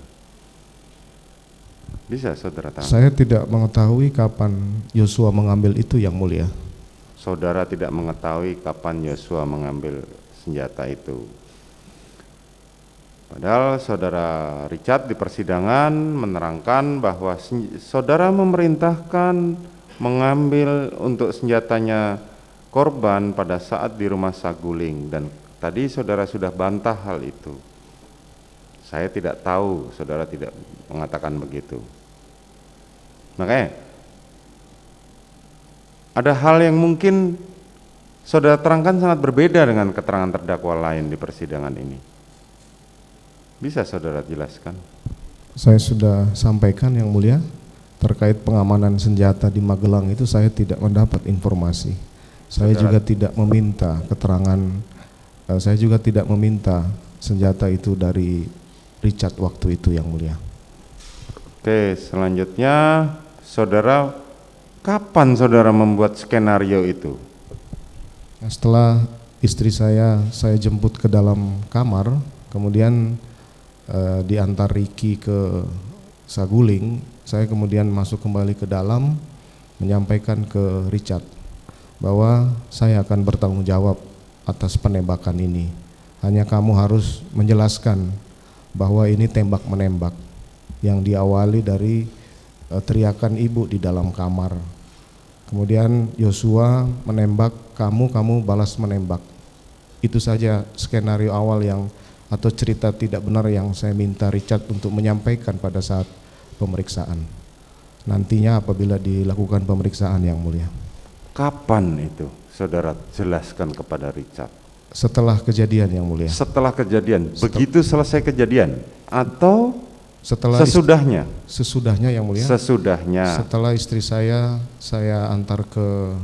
Bisa saudara tahu? Saya tidak mengetahui kapan Yosua mengambil itu yang mulia. Saudara tidak mengetahui kapan Yosua mengambil senjata itu. Padahal saudara Richard di persidangan menerangkan bahwa saudara memerintahkan mengambil untuk senjatanya korban pada saat di rumah Saguling, dan tadi saudara sudah bantah hal itu. Saya tidak tahu, saudara tidak mengatakan begitu. Makanya ada hal yang mungkin saudara terangkan sangat berbeda dengan keterangan terdakwa lain di persidangan ini. Bisa saudara jelaskan? Saya sudah sampaikan yang mulia, terkait pengamanan senjata di Magelang itu saya tidak mendapat informasi. Saya juga tidak meminta keterangan Saya juga tidak meminta senjata itu dari Richard waktu itu, Yang Mulia. Oke, selanjutnya saudara, kapan saudara membuat skenario itu? Setelah istri saya jemput ke dalam kamar, kemudian diantar Ricky ke Saguling, saya kemudian masuk kembali ke dalam menyampaikan ke Richard bahwa saya akan bertanggung jawab atas penembakan ini. Hanya kamu harus menjelaskan bahwa ini tembak menembak yang diawali dari teriakan ibu di dalam kamar. Kemudian Yosua menembak kamu, kamu balas menembak. Itu saja skenario awal yang atau cerita tidak benar yang saya minta Richard untuk menyampaikan pada saat pemeriksaan. Nantinya apabila dilakukan pemeriksaan, Yang Mulia. Kapan itu saudara jelaskan kepada Richard? Setelah kejadian, Yang Mulia. Setelah kejadian, begitu selesai kejadian atau Setelah sesudahnya? Sesudahnya, Yang Mulia. Sesudahnya. Setelah istri saya antar ke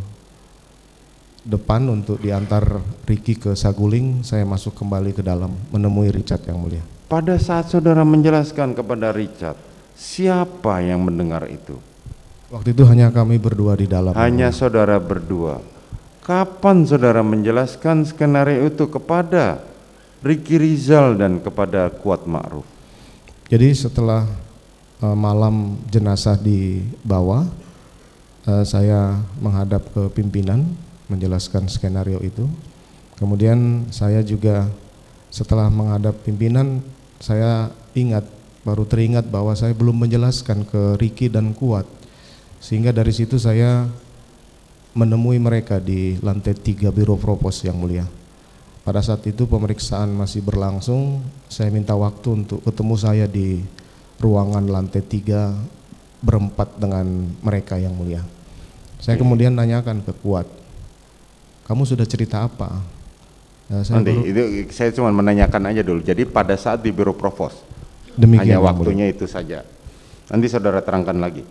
depan untuk diantar Ricky ke Saguling, saya masuk kembali ke dalam menemui Richard, Yang Mulia. Pada saat saudara menjelaskan kepada Richard, siapa yang mendengar itu? Waktu itu hanya kami berdua di dalam. Hanya saudara berdua. Kapan saudara menjelaskan skenario itu kepada Ricky Rizal dan kepada Kuat Ma'ruf? Jadi setelah malam jenazah dibawa, saya menghadap ke pimpinan menjelaskan skenario itu. Kemudian saya juga setelah menghadap pimpinan, saya baru teringat bahwa saya belum menjelaskan ke Ricky dan Kuat. Sehingga dari situ saya menemui mereka di lantai 3 Biro Propos, Yang Mulia. Pada saat itu pemeriksaan masih berlangsung, saya minta waktu untuk ketemu saya di ruangan lantai 3 berempat dengan mereka, Yang Mulia. Saya kemudian nanyakan ke Kuat, kamu sudah cerita apa? Saya cuma menanyakan aja dulu. Jadi pada saat di Biro Provos, demikian, hanya waktunya itu saja. Nanti saudara terangkan lagi.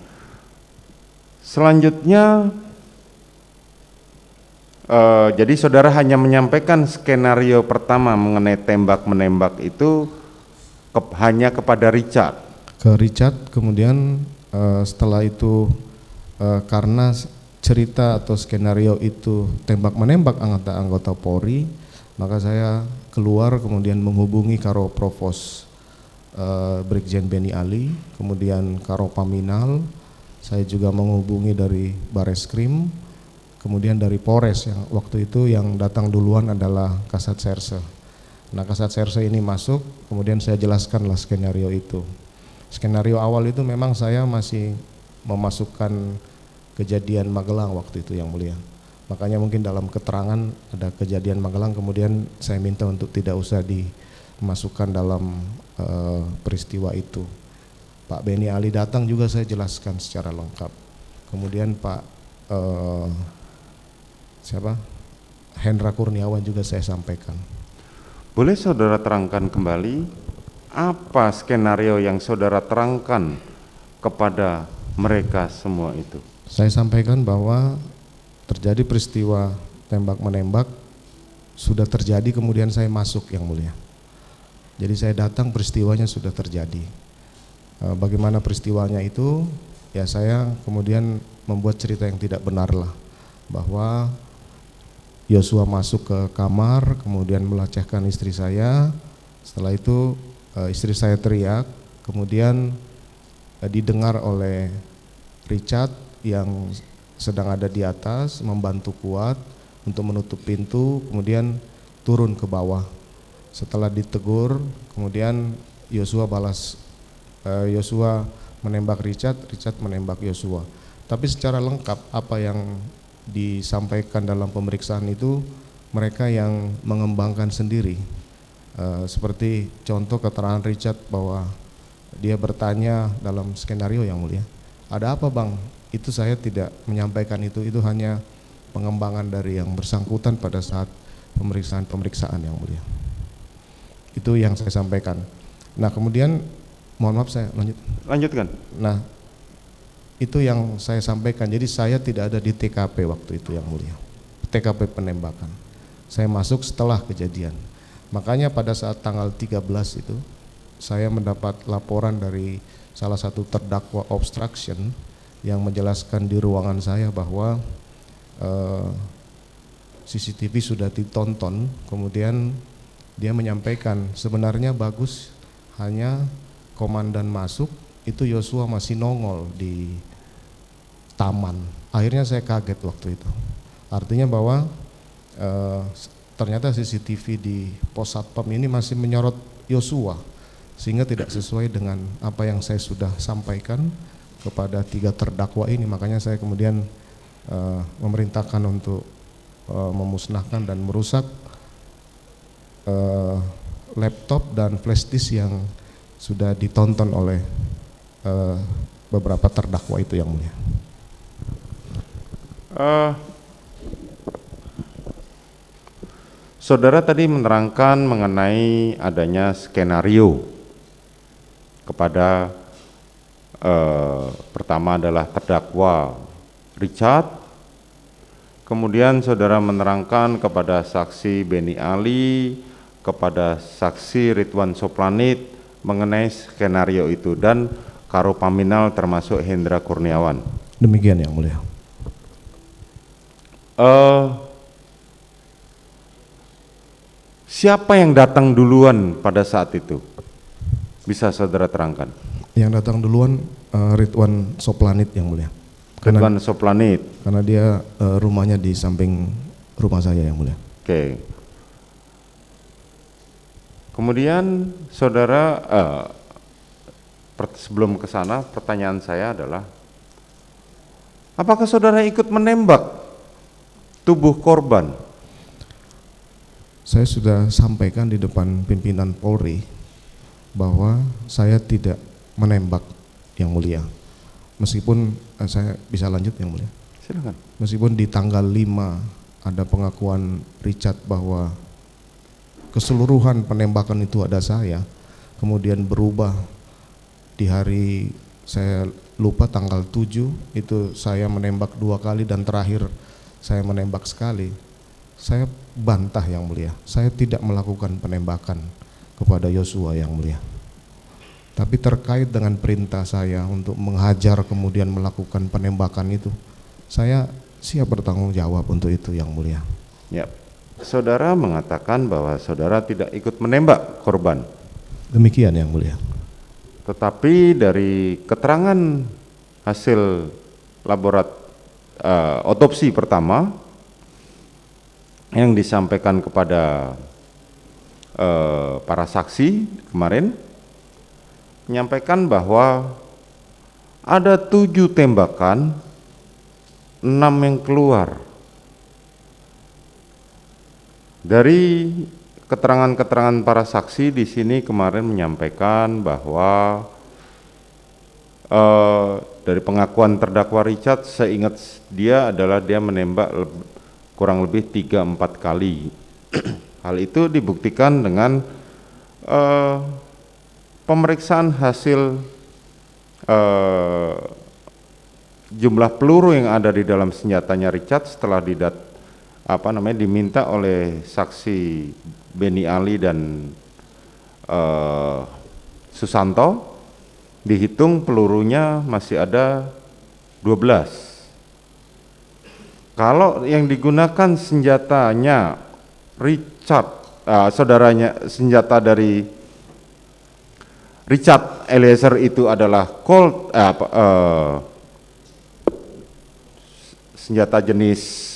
Selanjutnya, jadi saudara hanya menyampaikan skenario pertama mengenai tembak menembak itu hanya kepada Richard. Ke Richard, kemudian setelah itu karena cerita atau skenario itu tembak menembak anggota Polri, maka saya keluar kemudian menghubungi Karo Provos Brigjen Beni Ali, kemudian Karo Paminal. Saya juga menghubungi dari Bareskrim, kemudian dari Polres yang waktu itu yang datang duluan adalah Kasat Serse. Nah, Kasat Serse ini masuk, kemudian saya jelaskanlah skenario itu. Skenario awal itu memang saya masih memasukkan kejadian Magelang waktu itu, Yang Mulia. Makanya mungkin dalam keterangan ada kejadian Magelang, kemudian saya minta untuk tidak usah dimasukkan dalam peristiwa itu. Pak Beni Ali datang juga saya jelaskan secara lengkap. Kemudian Pak Hendra Kurniawan juga saya sampaikan. Boleh saudara terangkan kembali apa skenario yang saudara terangkan kepada mereka semua itu? Saya sampaikan bahwa terjadi peristiwa tembak menembak, sudah terjadi, kemudian saya masuk, Yang Mulia. Jadi saya datang, peristiwanya sudah terjadi. Bagaimana peristiwanya itu, ya saya kemudian membuat cerita yang tidak benar lah, bahwa Yosua masuk ke kamar, kemudian melecehkan istri saya. Setelah itu istri saya teriak, kemudian didengar oleh Richard yang sedang ada di atas membantu Kuat untuk menutup pintu, kemudian turun ke bawah. Setelah ditegur, kemudian Yosua menembak Richard menembak Yosua. Tapi secara lengkap apa yang disampaikan dalam pemeriksaan itu mereka yang mengembangkan sendiri. Seperti contoh keterangan Richard bahwa dia bertanya dalam skenario, Yang Mulia, ada apa Bang? Itu saya tidak menyampaikan itu hanya pengembangan dari yang bersangkutan pada saat pemeriksaan, Yang Mulia. Itu yang saya sampaikan. Nah, kemudian mohon maaf saya lanjutkan. Nah, itu yang saya sampaikan. Jadi saya tidak ada di TKP waktu itu, Yang Mulia. TKP penembakan. Saya masuk setelah kejadian. Makanya pada saat tanggal 13 itu saya mendapat laporan dari salah satu terdakwa obstruction yang menjelaskan di ruangan saya bahwa CCTV sudah ditonton, kemudian dia menyampaikan sebenarnya bagus, hanya komandan masuk itu Yosua masih nongol di taman. Akhirnya saya kaget waktu itu. Artinya bahwa ternyata CCTV di pos satpam ini masih menyorot Yosua, sehingga tidak sesuai dengan apa yang saya sudah sampaikan kepada 3 terdakwa ini. Makanya saya kemudian memerintahkan untuk memusnahkan dan merusak laptop dan flash disk yang sudah ditonton oleh beberapa terdakwa itu, yang mulia. Saudara tadi menerangkan mengenai adanya skenario kepada pertama adalah terdakwa Richard, kemudian saudara menerangkan kepada saksi Beni Ali, kepada saksi Ridwan Soplanit mengenai skenario itu, dan Karopaminal termasuk Hendra Kurniawan. Demikian, yang mulia. Siapa yang datang duluan pada saat itu? Bisa saudara terangkan? Yang datang duluan Ridwan Soplanit, yang mulia. Ridwan Soplanit. Karena dia rumahnya di samping rumah saya, yang mulia. Oke. Kemudian saudara, sebelum ke sana pertanyaan saya adalah, apakah saudara ikut menembak tubuh korban? Saya sudah sampaikan di depan pimpinan Polri bahwa saya tidak menembak, yang mulia. Meskipun saya bisa lanjut, yang mulia. Silakan. Meskipun di tanggal 5 ada pengakuan Richard bahwa keseluruhan penembakan itu ada saya, kemudian berubah di hari saya lupa tanggal 7 itu saya menembak 2 kali dan terakhir saya menembak sekali. Saya bantah, yang mulia. Saya tidak melakukan penembakan kepada Yosua, yang mulia. Tapi terkait dengan perintah saya untuk menghajar kemudian melakukan penembakan itu, saya siap bertanggung jawab untuk itu, yang mulia. Ya. Saudara mengatakan bahwa saudara tidak ikut menembak korban. Demikian, yang mulia. Tetapi dari keterangan hasil otopsi pertama yang disampaikan kepada para saksi kemarin, menyampaikan bahwa ada 7 tembakan, 6 yang keluar. Dari keterangan-keterangan para saksi di sini kemarin menyampaikan bahwa dari pengakuan terdakwa Richard, seingat dia adalah dia menembak kurang lebih 3-4 kali. Hal itu dibuktikan dengan pemeriksaan hasil jumlah peluru yang ada di dalam senjatanya Richard setelah diminta oleh saksi Beni Ali dan Susanto. Dihitung pelurunya masih ada 12. Kalau yang digunakan senjatanya Richard, senjata dari Richard Eliezer itu adalah senjata jenis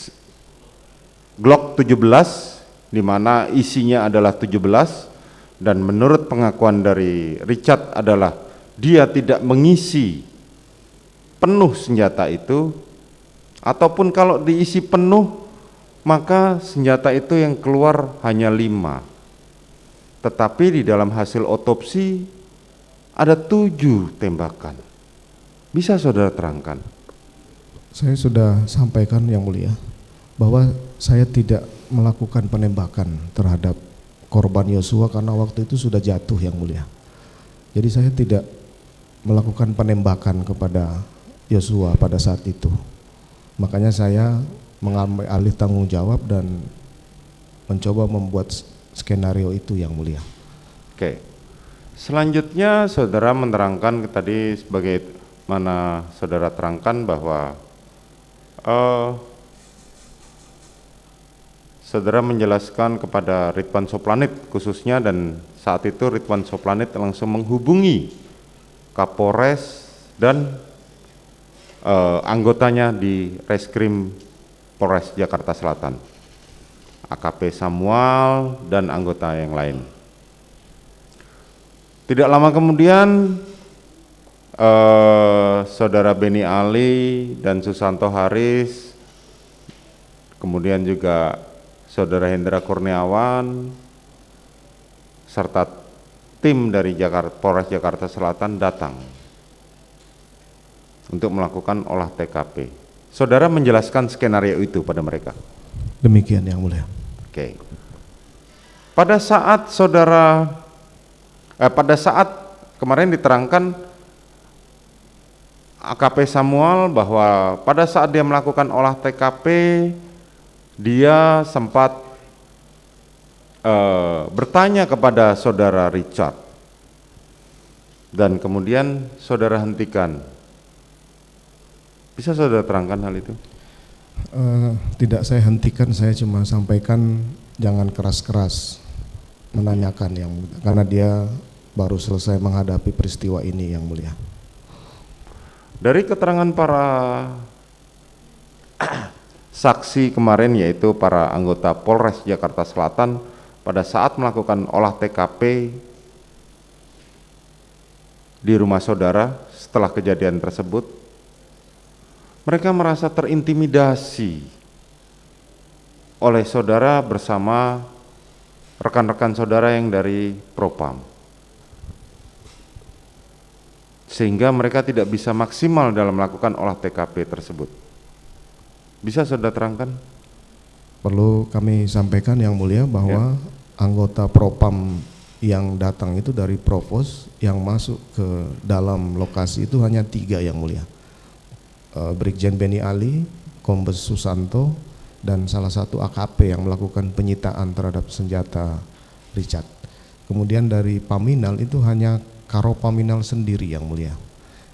Glock 17, di mana isinya adalah 17, dan menurut pengakuan dari Richard adalah dia tidak mengisi penuh senjata itu, ataupun kalau diisi penuh maka senjata itu yang keluar hanya 5. Tetapi di dalam hasil otopsi ada 7 tembakan. Bisa saudara terangkan? Saya sudah sampaikan, yang mulia, bahwa saya tidak melakukan penembakan terhadap korban Yosua karena waktu itu sudah jatuh, yang mulia. Jadi saya tidak melakukan penembakan kepada Yosua pada saat itu. Makanya saya mengambil alih tanggung jawab dan mencoba membuat skenario itu yang mulia. Oke. Selanjutnya saudara menerangkan tadi sebagaimana saudara terangkan bahwa saudara menjelaskan kepada Ridwan Soplanit khususnya, dan saat itu Ridwan Soplanit langsung menghubungi Kapolres dan anggotanya di Reskrim Polres Jakarta Selatan, AKP Samuel dan anggota yang lain. Tidak lama kemudian saudara Beni Ali dan Susanto Haris, kemudian juga saudara Hendra Kurniawan serta tim dari Polres Jakarta Selatan datang untuk melakukan olah TKP. Saudara menjelaskan skenario itu pada mereka. Demikian yang mulia. Oke. Pada saat kemarin diterangkan AKP Samuel bahwa pada saat dia melakukan olah TKP dia sempat bertanya kepada saudara Richard dan kemudian saudara hentikan. Bisa saudara terangkan hal itu? Tidak saya hentikan, saya cuma sampaikan jangan keras-keras menanyakan yang mulia, karena dia baru selesai menghadapi peristiwa ini yang mulia. Dari keterangan para saksi kemarin, yaitu para anggota Polres Jakarta Selatan pada saat melakukan olah TKP di rumah saudara setelah kejadian tersebut, mereka merasa terintimidasi oleh saudara bersama rekan-rekan saudara yang dari Propam, sehingga mereka tidak bisa maksimal dalam melakukan olah TKP tersebut. Bisa saudara terangkan? Perlu kami sampaikan yang mulia bahwa anggota Propam yang datang itu dari Provos, yang masuk ke dalam lokasi itu hanya 3 yang mulia. Brigjen Beni Ali, Kombes Susanto, dan salah satu AKP yang melakukan penyitaan terhadap senjata Richard. Kemudian dari Paminal itu hanya Karo Paminal sendiri yang mulia.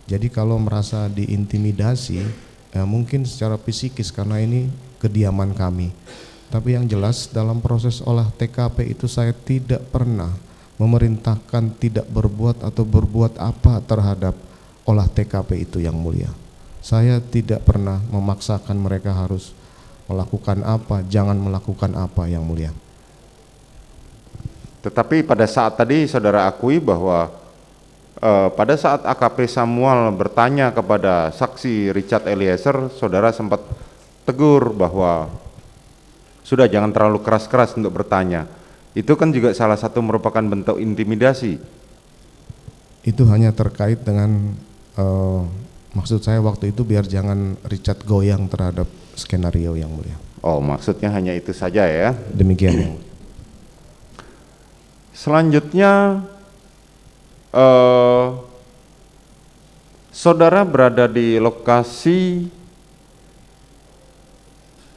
Jadi kalau merasa diintimidasi, mungkin secara psikis karena ini kediaman kami. Tapi yang jelas dalam proses olah TKP itu saya tidak pernah memerintahkan tidak berbuat atau berbuat apa terhadap olah TKP itu yang mulia. Saya tidak pernah memaksakan mereka harus melakukan apa, jangan melakukan apa yang mulia. Tetapi pada saat tadi saudara akui bahwa pada saat AKP Samuel bertanya kepada saksi Richard Eliezer, saudara sempat tegur bahwa sudah jangan terlalu keras-keras untuk bertanya. Itu kan juga salah satu merupakan bentuk intimidasi. Itu hanya terkait dengan maksud saya waktu itu biar jangan Richard goyang terhadap skenario yang mulia. Oh, maksudnya hanya itu saja ya. Demikian yang mulia. Selanjutnya saudara berada di lokasi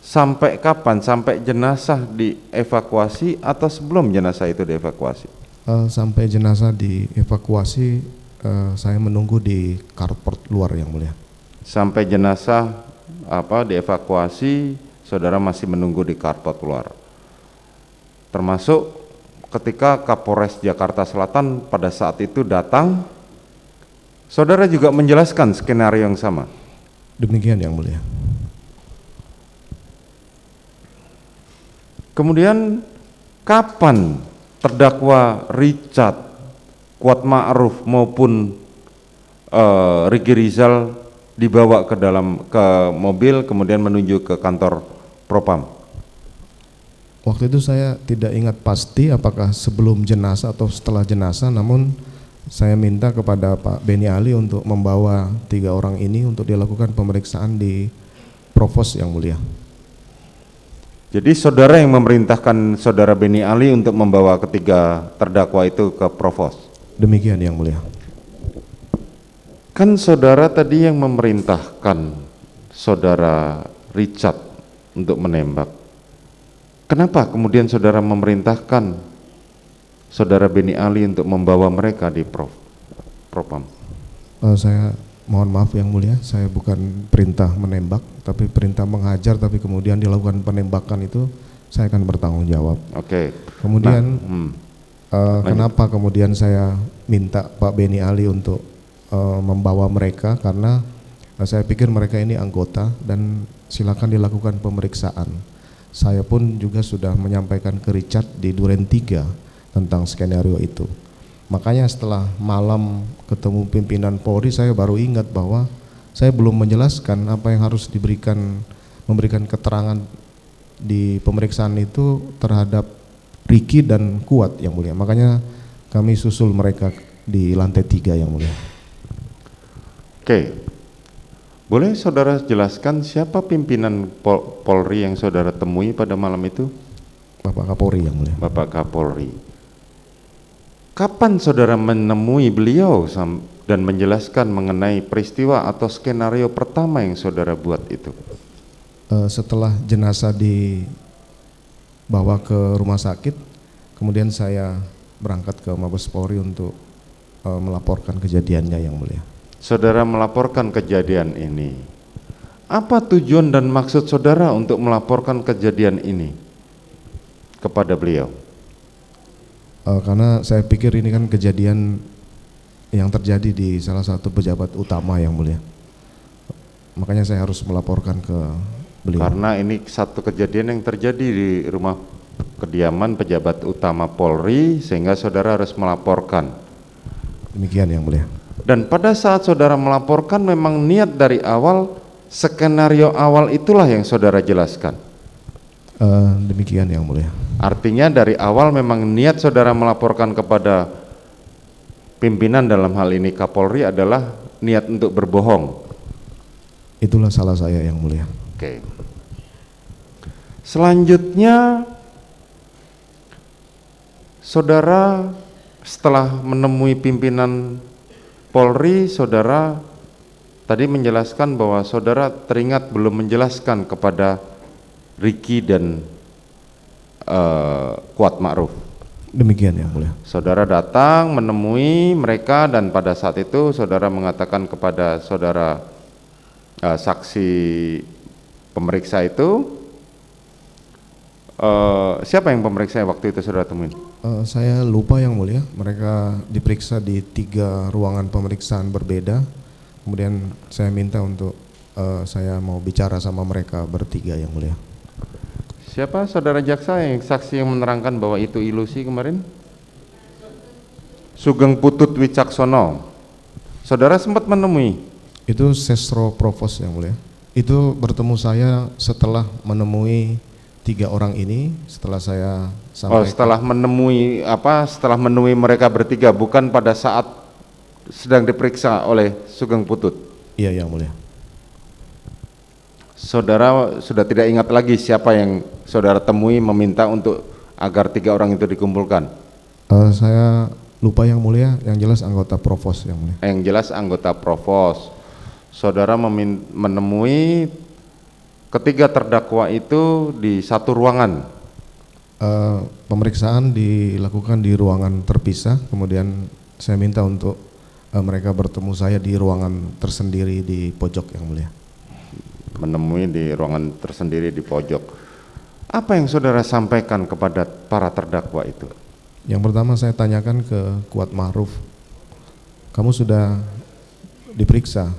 sampai kapan? Sampai jenazah dievakuasi atau sebelum jenazah itu dievakuasi? Sampai jenazah dievakuasi, saya menunggu di carport luar yang mulia. Sampai jenazah dievakuasi, saudara masih menunggu di carport luar. Termasuk ketika Kapolres Jakarta Selatan pada saat itu datang, saudara juga menjelaskan skenario yang sama. Demikian yang mulia. Kemudian kapan terdakwa Richard, Kuat Ma'ruf maupun Riki Rizal dibawa ke mobil kemudian menuju ke kantor Propam? Waktu itu saya tidak ingat pasti apakah sebelum jenazah atau setelah jenazah, namun saya minta kepada Pak Beni Ali untuk membawa 3 orang ini untuk dilakukan pemeriksaan di Provos yang mulia. Jadi saudara yang memerintahkan saudara Beni Ali untuk membawa ketiga terdakwa itu ke Provos? Demikian yang mulia. Kan saudara tadi yang memerintahkan saudara Richard untuk menembak. Kenapa kemudian saudara memerintahkan saudara Beni Ali untuk membawa mereka di Propam? Saya mohon maaf yang mulia, saya bukan perintah menembak, tapi perintah menghajar, tapi kemudian dilakukan penembakan itu saya akan bertanggung jawab. Oke. Kemudian Nah, kenapa kemudian saya minta Pak Beni Ali untuk membawa mereka, karena saya pikir mereka ini anggota dan silakan dilakukan pemeriksaan. Saya pun juga sudah menyampaikan ke Richard di Duren 3 tentang skenario itu. Makanya setelah malam ketemu pimpinan Polri, saya baru ingat bahwa saya belum menjelaskan apa yang harus memberikan keterangan di pemeriksaan itu terhadap Ricky dan Kuat yang mulia. Makanya kami susul mereka di lantai 3 yang mulia. Oke. Boleh saudara jelaskan siapa pimpinan Polri yang saudara temui pada malam itu? Bapak Kapolri yang mulia. Bapak Kapolri. Kapan saudara menemui beliau dan menjelaskan mengenai peristiwa atau skenario pertama yang saudara buat itu? Setelah jenazah dibawa ke rumah sakit, kemudian saya berangkat ke Mabes Polri untuk melaporkan kejadiannya yang mulia. Saudara melaporkan kejadian ini. Apa tujuan dan maksud saudara untuk melaporkan kejadian ini kepada beliau? Karena saya pikir ini kan kejadian yang terjadi di salah satu pejabat utama yang mulia. Makanya saya harus melaporkan ke beliau. Karena ini satu kejadian yang terjadi di rumah kediaman pejabat utama Polri, sehingga saudara harus melaporkan. Demikian yang mulia. Dan pada saat saudara melaporkan, memang niat dari awal, skenario awal itulah yang saudara jelaskan. Demikian yang mulia. Artinya dari awal memang niat saudara melaporkan kepada pimpinan, dalam hal ini Kapolri, adalah niat untuk berbohong. Itulah salah saya yang mulia. Oke. Selanjutnya saudara setelah menemui pimpinan Polri, saudara tadi menjelaskan bahwa saudara teringat belum menjelaskan kepada Ricky dan Kuat Ma'ruf. Demikian yang mulia. Saudara datang menemui mereka dan pada saat itu saudara mengatakan kepada saudara saksi pemeriksa itu, siapa yang pemeriksa waktu itu saudara temuin? Saya lupa yang mulia. Mereka diperiksa di 3 ruangan pemeriksaan berbeda. Kemudian saya minta untuk saya mau bicara sama mereka bertiga yang mulia. Siapa saudara jaksa yang saksi yang menerangkan bahwa itu ilusi kemarin? Sugeng Putut Wicaksono. Saudara sempat menemui? Itu Sesro Provos yang mulia. Itu bertemu saya setelah menemui 3 orang ini, setelah saya sampaikan. Setelah menemui setelah menemui mereka bertiga, bukan pada saat sedang diperiksa oleh Sugeng Putut? Iya yang mulia. Saudara sudah tidak ingat lagi siapa yang saudara temui meminta untuk agar 3 orang itu dikumpulkan? Saya lupa yang mulia, yang jelas anggota Provos yang mulia. Yang jelas anggota Provos. Saudara menemui ketiga terdakwa itu di satu ruangan? Pemeriksaan dilakukan di ruangan terpisah, kemudian saya minta untuk mereka bertemu saya di ruangan tersendiri di pojok yang mulia. Menemui di ruangan tersendiri di pojok. Apa yang saudara sampaikan kepada para terdakwa itu? Yang pertama saya tanyakan ke Kuat Ma'ruf, kamu sudah diperiksa?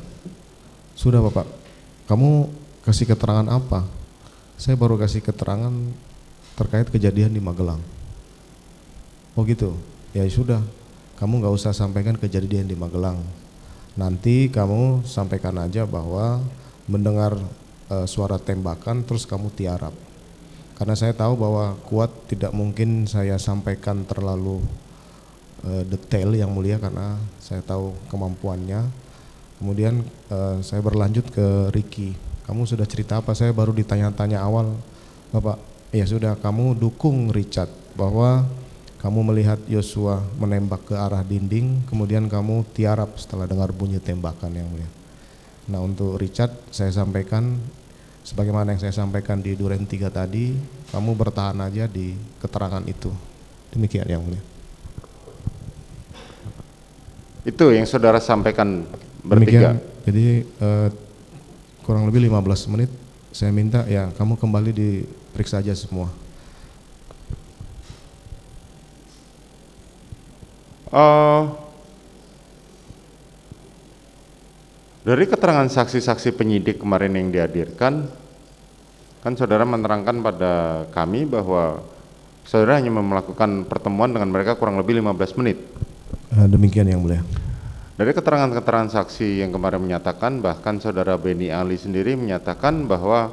Sudah Bapak. Kamu kasih keterangan apa? Saya baru kasih keterangan terkait kejadian di Magelang. Oh gitu? Ya sudah, kamu nggak usah sampaikan kejadian di Magelang. Nanti kamu sampaikan aja bahwa mendengar suara tembakan terus kamu tiarap. Karena saya tahu bahwa Kuat tidak mungkin saya sampaikan terlalu detail yang mulia, karena saya tahu kemampuannya. Kemudian saya berlanjut ke Ricky, kamu sudah cerita apa? Saya baru ditanya-tanya awal, Bapak. Ya sudah, kamu dukung Richard bahwa kamu melihat Yosua menembak ke arah dinding, kemudian kamu tiarap setelah dengar bunyi tembakan yang mulia. Nah untuk Richard saya sampaikan sebagaimana yang saya sampaikan di Duren 3 tadi, kamu bertahan aja di keterangan itu. Demikian yang mulia. Itu yang saudara sampaikan bertiga. Demikian, jadi kurang lebih 15 menit saya minta ya kamu kembali diperiksa aja semua. Dari keterangan saksi-saksi penyidik kemarin yang dihadirkan, kan saudara menerangkan pada kami bahwa saudara hanya melakukan pertemuan dengan mereka kurang lebih 15 menit. Demikian yang mulia. Dari keterangan-keterangan saksi yang kemarin menyatakan, bahkan saudara Beni Ali sendiri menyatakan bahwa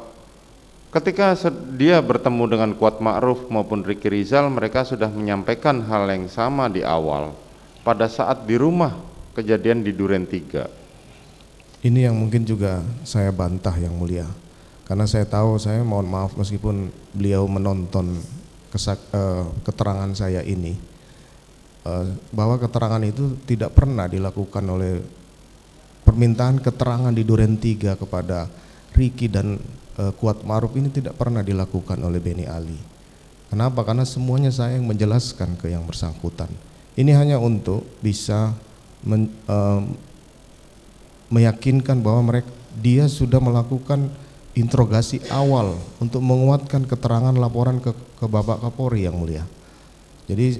ketika dia bertemu dengan Kuat Ma'ruf maupun Ricky Rizal, mereka sudah menyampaikan hal yang sama di awal pada saat di rumah kejadian di Duren 3. Ini yang mungkin juga saya bantah yang mulia, karena saya tahu, saya mohon maaf meskipun beliau menonton keterangan saya ini, bahwa keterangan itu tidak pernah dilakukan oleh permintaan keterangan di Duren 3 kepada Ricky dan Kuat Ma'ruf ini tidak pernah dilakukan oleh Beni Ali. Kenapa? Karena semuanya saya yang menjelaskan ke yang bersangkutan. Ini hanya untuk bisa meyakinkan bahwa dia sudah melakukan interogasi awal untuk menguatkan keterangan laporan ke Bapak Kapolri yang mulia. Jadi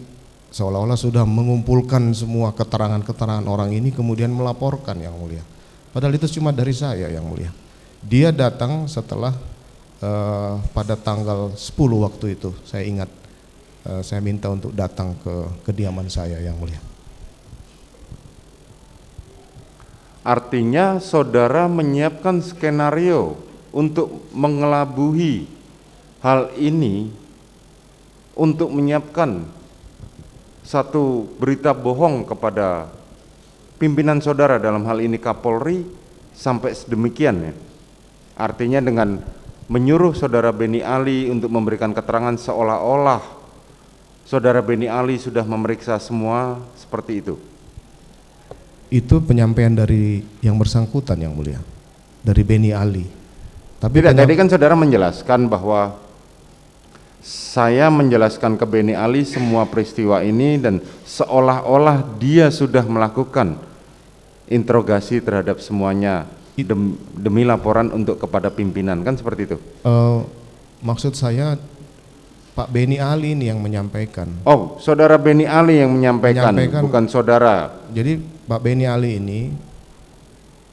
seolah-olah sudah mengumpulkan semua keterangan-keterangan orang ini kemudian melaporkan yang mulia. Padahal itu cuma dari saya yang mulia. Dia datang setelah pada tanggal 10 waktu itu, saya ingat, saya minta untuk datang ke kediaman saya yang mulia. Artinya saudara menyiapkan skenario untuk mengelabuhi hal ini, untuk menyiapkan satu berita bohong kepada pimpinan saudara, dalam hal ini Kapolri, sampai sedemikian ya. Artinya dengan menyuruh saudara Beni Ali untuk memberikan keterangan seolah-olah saudara Beni Ali sudah memeriksa semua, seperti itu. Itu penyampaian dari yang bersangkutan yang mulia, dari Beni Ali. Tapi tidak, tadi kan saudara menjelaskan bahwa saya menjelaskan ke Beni Ali semua peristiwa ini dan seolah-olah dia sudah melakukan interogasi terhadap semuanya demi laporan untuk kepada pimpinan, kan seperti itu? Maksud saya Pak Beni Ali ini yang menyampaikan. Oh, saudara Beni Ali yang menyampaikan, bukan saudara. Jadi Pak Beni Ali ini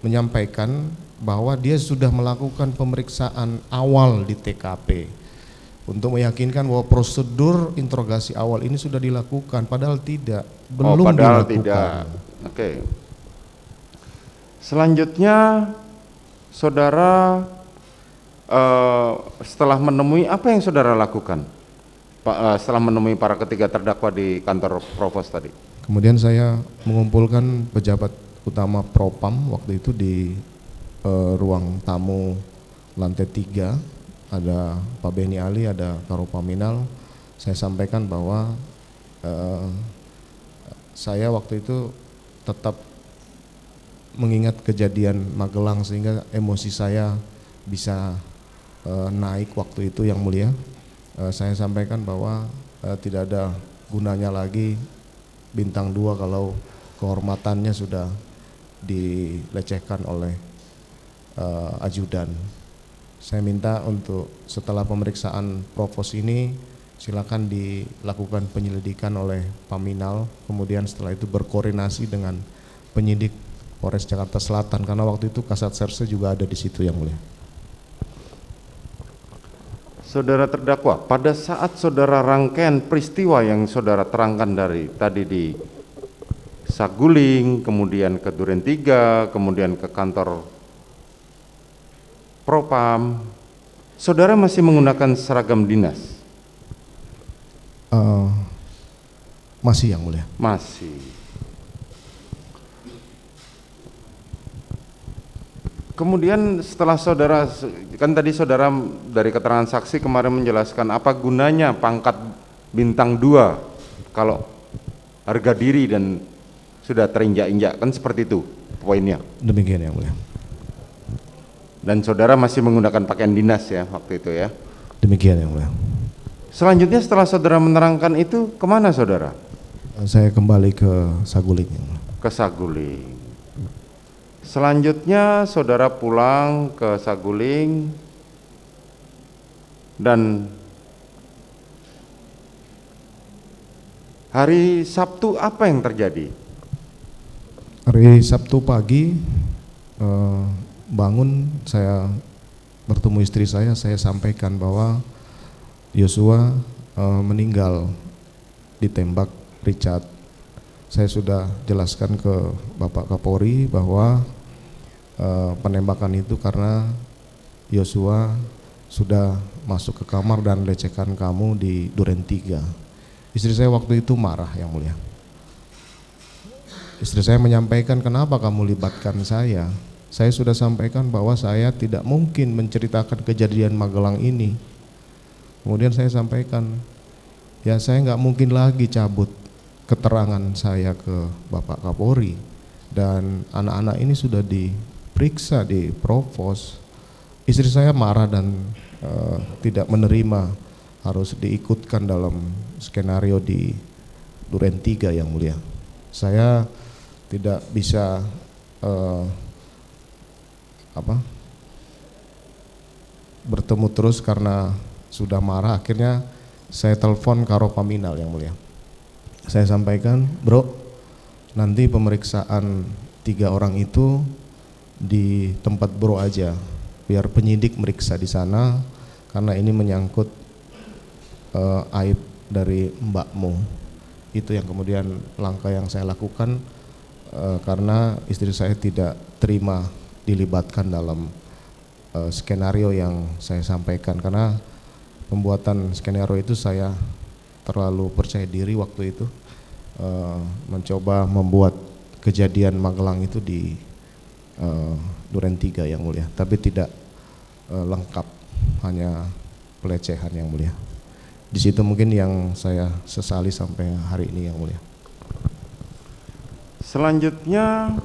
menyampaikan bahwa dia sudah melakukan pemeriksaan awal di TKP untuk meyakinkan bahwa prosedur interogasi awal ini sudah dilakukan, padahal tidak, belum padahal dilakukan. Tidak. Oke. Selanjutnya saudara setelah menemui, apa yang saudara lakukan setelah menemui para ketiga terdakwa di kantor Provos tadi? Kemudian saya mengumpulkan pejabat utama Propam waktu itu di ruang tamu lantai 3, ada Pak Beni Ali, ada Karopaminal. Saya sampaikan bahwa saya waktu itu tetap mengingat kejadian Magelang sehingga emosi saya bisa naik waktu itu yang mulia. Saya sampaikan bahwa tidak ada gunanya lagi bintang 2 kalau kehormatannya sudah dilecehkan oleh ajudan. Saya minta untuk setelah pemeriksaan Provos ini silakan dilakukan penyelidikan oleh Paminal, kemudian setelah itu berkoordinasi dengan penyidik Polres Jakarta Selatan, karena waktu itu Kasat Serse juga ada di situ yang mulia. Saudara terdakwa, pada saat saudara rangkaian peristiwa yang saudara terangkan dari tadi di Saguling, kemudian ke Duren 3, kemudian ke kantor Propam, saudara masih menggunakan seragam dinas? Masih yang mulia. Masih. Kemudian setelah saudara, kan tadi saudara dari keterangan saksi kemarin menjelaskan apa gunanya pangkat bintang 2 kalau harga diri dan sudah terinjak-injak, kan seperti itu poinnya. Demikian yang mulia. Dan saudara masih menggunakan pakaian dinas ya waktu itu ya? Demikian yang mulia. Selanjutnya setelah saudara menerangkan itu, kemana saudara? Saya kembali ke Saguling, Yang Mulia. Ke Saguling. Selanjutnya saudara pulang ke Saguling dan hari Sabtu apa yang terjadi? Hari Sabtu pagi bangun, saya bertemu istri saya sampaikan bahwa Yosua meninggal ditembak Richard. Saya sudah jelaskan ke Bapak Kapolri bahwa penembakan itu karena Yosua sudah masuk ke kamar dan lecehkan kamu di Duren 3. Istri saya waktu itu marah, Yang Mulia. Istri saya menyampaikan, kenapa kamu libatkan saya? Saya sudah sampaikan bahwa saya tidak mungkin menceritakan kejadian Magelang ini. Kemudian saya sampaikan, ya saya nggak mungkin lagi cabut keterangan saya ke Bapak Kapolri, dan anak-anak ini sudah diperiksa di Provos. Istri saya marah dan tidak menerima harus diikutkan dalam skenario di Duren 3, Yang Mulia. Saya tidak bisa bertemu terus karena sudah marah. Akhirnya saya telepon Karo Paminal, Yang Mulia. Saya sampaikan, bro, nanti pemeriksaan 3 orang itu di tempat bro aja, biar penyidik meriksa di sana, karena ini menyangkut aib dari mbakmu. Itu yang kemudian langkah yang saya lakukan karena istri saya tidak terima dilibatkan dalam skenario yang saya sampaikan, karena pembuatan skenario itu saya terlalu percaya diri waktu itu, mencoba membuat kejadian Magelang itu di Duren 3, Yang Mulia, tapi tidak lengkap, hanya pelecehan, Yang Mulia. Di situ mungkin yang saya sesali sampai hari ini, Yang Mulia. Selanjutnya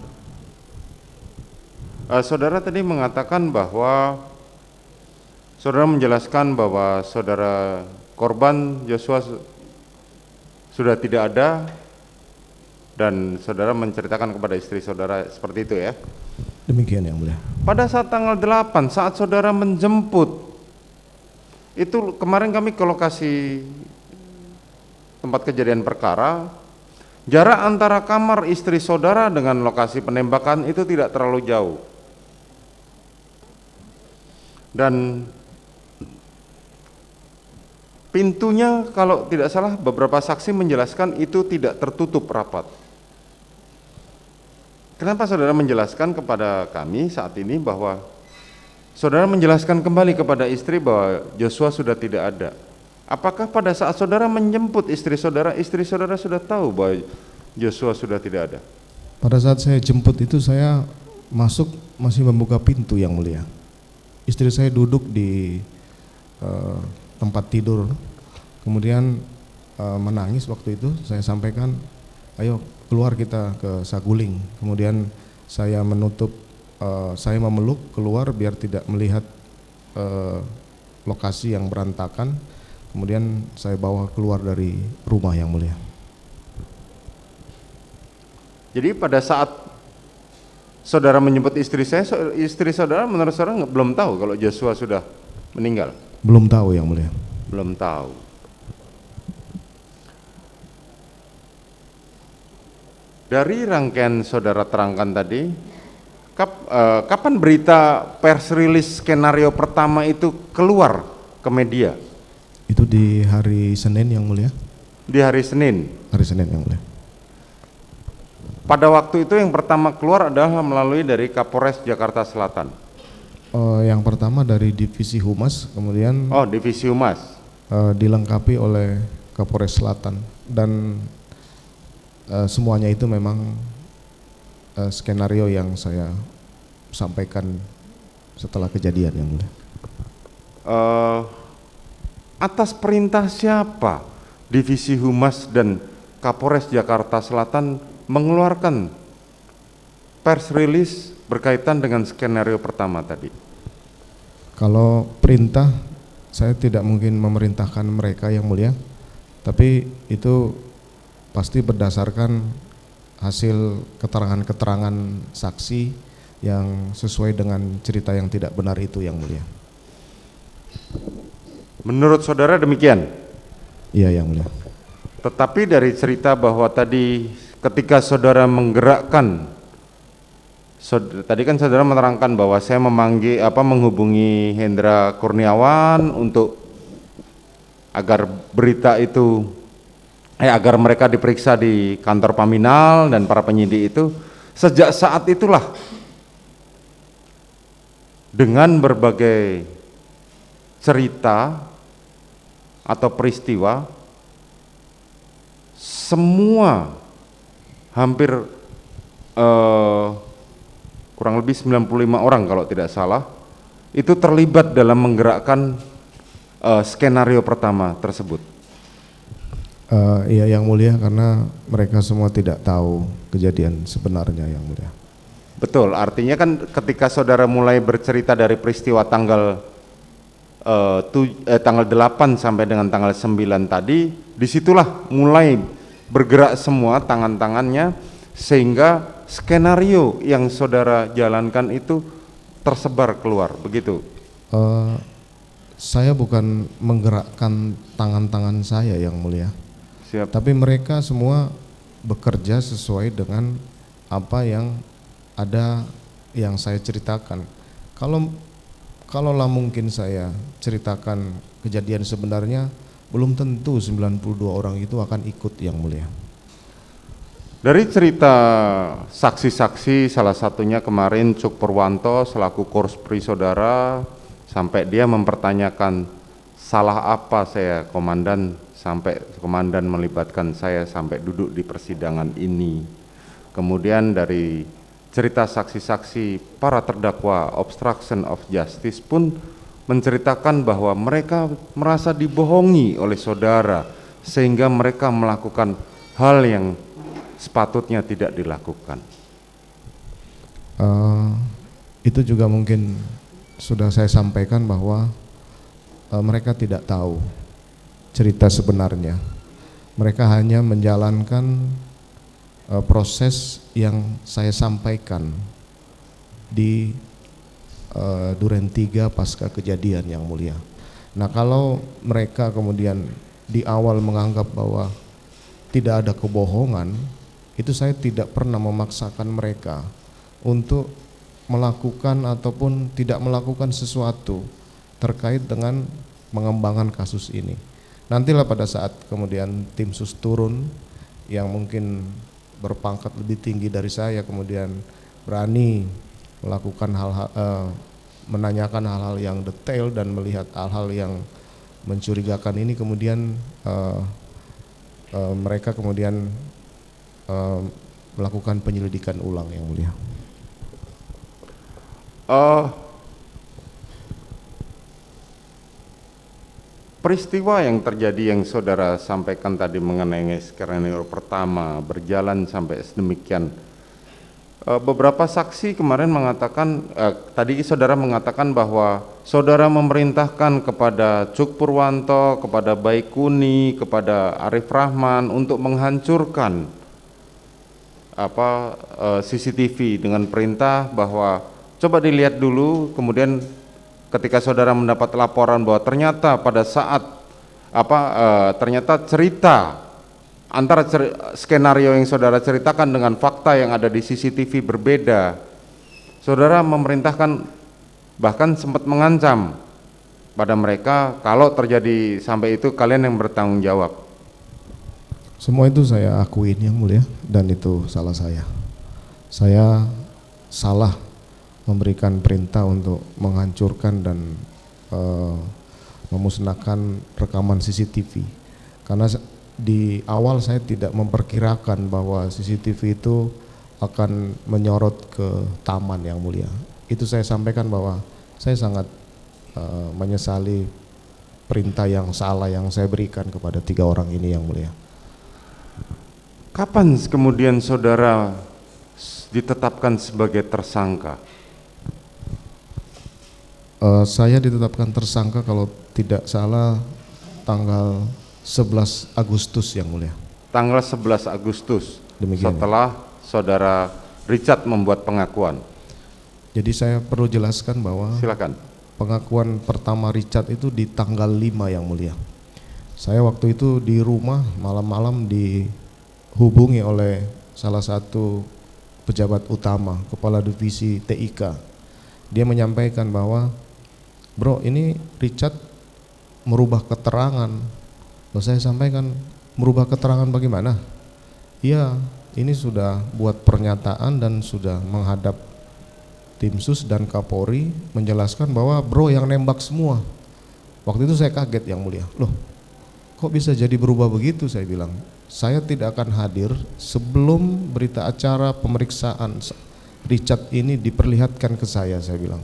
saudara tadi mengatakan bahwa saudara menjelaskan bahwa saudara korban Joshua sudah tidak ada, dan saudara menceritakan kepada istri saudara seperti itu ya? Demikian, Yang Mulia. Pada saat tanggal 8 saat saudara menjemput, itu kemarin kami ke lokasi tempat kejadian perkara, jarak antara kamar istri saudara dengan lokasi penembakan itu tidak terlalu jauh. Dan pintunya kalau tidak salah beberapa saksi menjelaskan itu tidak tertutup rapat. Kenapa saudara menjelaskan kepada kami saat ini bahwa saudara menjelaskan kembali kepada istri bahwa Joshua sudah tidak ada? Apakah pada saat saudara menjemput istri saudara sudah tahu bahwa Joshua sudah tidak ada? Pada saat saya jemput itu saya masuk masih membuka pintu, Yang Mulia. Istri saya duduk di tempat tidur, kemudian menangis waktu itu. Saya sampaikan, ayo keluar kita ke Saguling. Kemudian saya saya memeluk keluar biar tidak melihat lokasi yang berantakan. Kemudian saya bawa keluar dari rumah, Yang Mulia. Jadi pada saat saudara menjemput istri saudara menurut saudara belum tahu kalau Joshua sudah meninggal? Belum tahu, Yang Mulia. Belum tahu. Dari rangkaian saudara terangkan tadi, kapan berita pers rilis skenario pertama itu keluar ke media? Itu di hari Senin, Yang Mulia. Di hari Senin? Hari Senin, Yang Mulia. Pada waktu itu yang pertama keluar adalah melalui dari Kapolres Jakarta Selatan? Yang pertama dari Divisi Humas, kemudian Divisi Humas dilengkapi oleh Kapolres Selatan, dan semuanya itu memang skenario yang saya sampaikan setelah kejadian, Yang Mulia. Atas perintah siapa Divisi Humas dan Kapolres Jakarta Selatan mengeluarkan pers rilis berkaitan dengan skenario pertama tadi? Kalau perintah Saya tidak mungkin memerintahkan mereka yang mulia, tapi itu pasti berdasarkan hasil keterangan-keterangan saksi yang sesuai dengan cerita yang tidak benar itu yang mulia. Menurut saudara demikian? Iya yang mulia. Tetapi dari cerita bahwa tadi ketika saudara menggerakkan, tadi kan saudara menerangkan bahwa saya menghubungi Hendra Kurniawan untuk agar berita itu agar mereka diperiksa di kantor Paminal dan para penyidik itu. Sejak saat itulah dengan berbagai cerita atau peristiwa, semua hampir kurang lebih 95 orang kalau tidak salah itu terlibat dalam menggerakkan skenario pertama tersebut. Iya yang mulia, karena mereka semua tidak tahu kejadian sebenarnya yang mulia. Betul, artinya kan ketika saudara mulai bercerita dari peristiwa tanggal 8 sampai dengan tanggal 9 tadi, disitulah mulai bergerak semua tangan-tangannya sehingga skenario yang saudara jalankan itu tersebar keluar, begitu? Saya bukan menggerakkan tangan-tangan saya yang mulia. Siap. Tapi mereka semua bekerja sesuai dengan apa yang ada yang saya ceritakan. Kalaulah mungkin saya ceritakan kejadian sebenarnya, belum tentu 92 orang itu akan ikut yang mulia. Dari cerita saksi-saksi, salah satunya kemarin Cuk Purwanto selaku korspri saudara, sampai dia mempertanyakan salah apa saya komandan sampai komandan melibatkan saya sampai duduk di persidangan ini. Kemudian dari cerita saksi-saksi para terdakwa obstruction of justice pun menceritakan bahwa mereka merasa dibohongi oleh saudara sehingga mereka melakukan hal yang sepatutnya tidak dilakukan. Itu juga mungkin sudah saya sampaikan bahwa mereka tidak tahu cerita sebenarnya. Mereka hanya menjalankan proses yang saya sampaikan di Duren 3 pasca kejadian yang mulia. Nah, kalau mereka kemudian di awal menganggap bahwa tidak ada kebohongan, itu saya tidak pernah memaksakan mereka untuk melakukan ataupun tidak melakukan sesuatu terkait dengan mengembangkan kasus ini. Nantilah pada saat kemudian tim sus turun yang mungkin berpangkat lebih tinggi dari saya, kemudian berani melakukan hal-hal, menanyakan hal-hal yang detail dan melihat hal-hal yang mencurigakan ini, kemudian mereka kemudian melakukan penyelidikan ulang yang mulia. Peristiwa yang terjadi yang saudara sampaikan tadi mengenai skenario pertama berjalan sampai sedemikian, beberapa saksi kemarin mengatakan, tadi saudara mengatakan bahwa saudara memerintahkan kepada Cuk Purwanto, kepada Baikuni, kepada Arif Rahman untuk menghancurkan CCTV dengan perintah bahwa coba dilihat dulu. Kemudian ketika saudara mendapat laporan bahwa ternyata pada saat ternyata cerita antara skenario yang saudara ceritakan dengan fakta yang ada di CCTV berbeda, saudara memerintahkan, bahkan sempat mengancam pada mereka kalau terjadi sampai itu kalian yang bertanggung jawab. Semua itu saya akuin yang mulia, dan itu salah saya. Saya salah memberikan perintah untuk menghancurkan dan memusnahkan rekaman CCTV, karena di awal saya tidak memperkirakan bahwa CCTV itu akan menyorot ke taman yang mulia. Itu saya sampaikan bahwa saya sangat menyesali perintah yang salah yang saya berikan kepada 3 orang ini yang mulia. Kapan kemudian saudara ditetapkan sebagai tersangka? Saya ditetapkan tersangka kalau tidak salah tanggal 11 Agustus yang mulia. Tanggal 11 Agustus, Demikian. setelah saudara Richard membuat pengakuan. Jadi saya perlu jelaskan bahwa Silakan. pengakuan pertama Richard itu di tanggal 5 yang mulia. Saya waktu itu di rumah malam-malam dihubungi oleh salah satu pejabat utama, kepala divisi TIK. Dia menyampaikan bahwa, bro, ini Richard merubah keterangan. Lalu saya sampaikan, merubah keterangan bagaimana? Iya, ini sudah buat pernyataan dan sudah menghadap tim sus dan Kapolri menjelaskan bahwa bro yang nembak semua. Waktu itu saya kaget yang mulia. Loh, kok bisa jadi berubah begitu? Saya bilang, saya tidak akan hadir sebelum berita acara pemeriksaan Richard ini diperlihatkan ke saya bilang.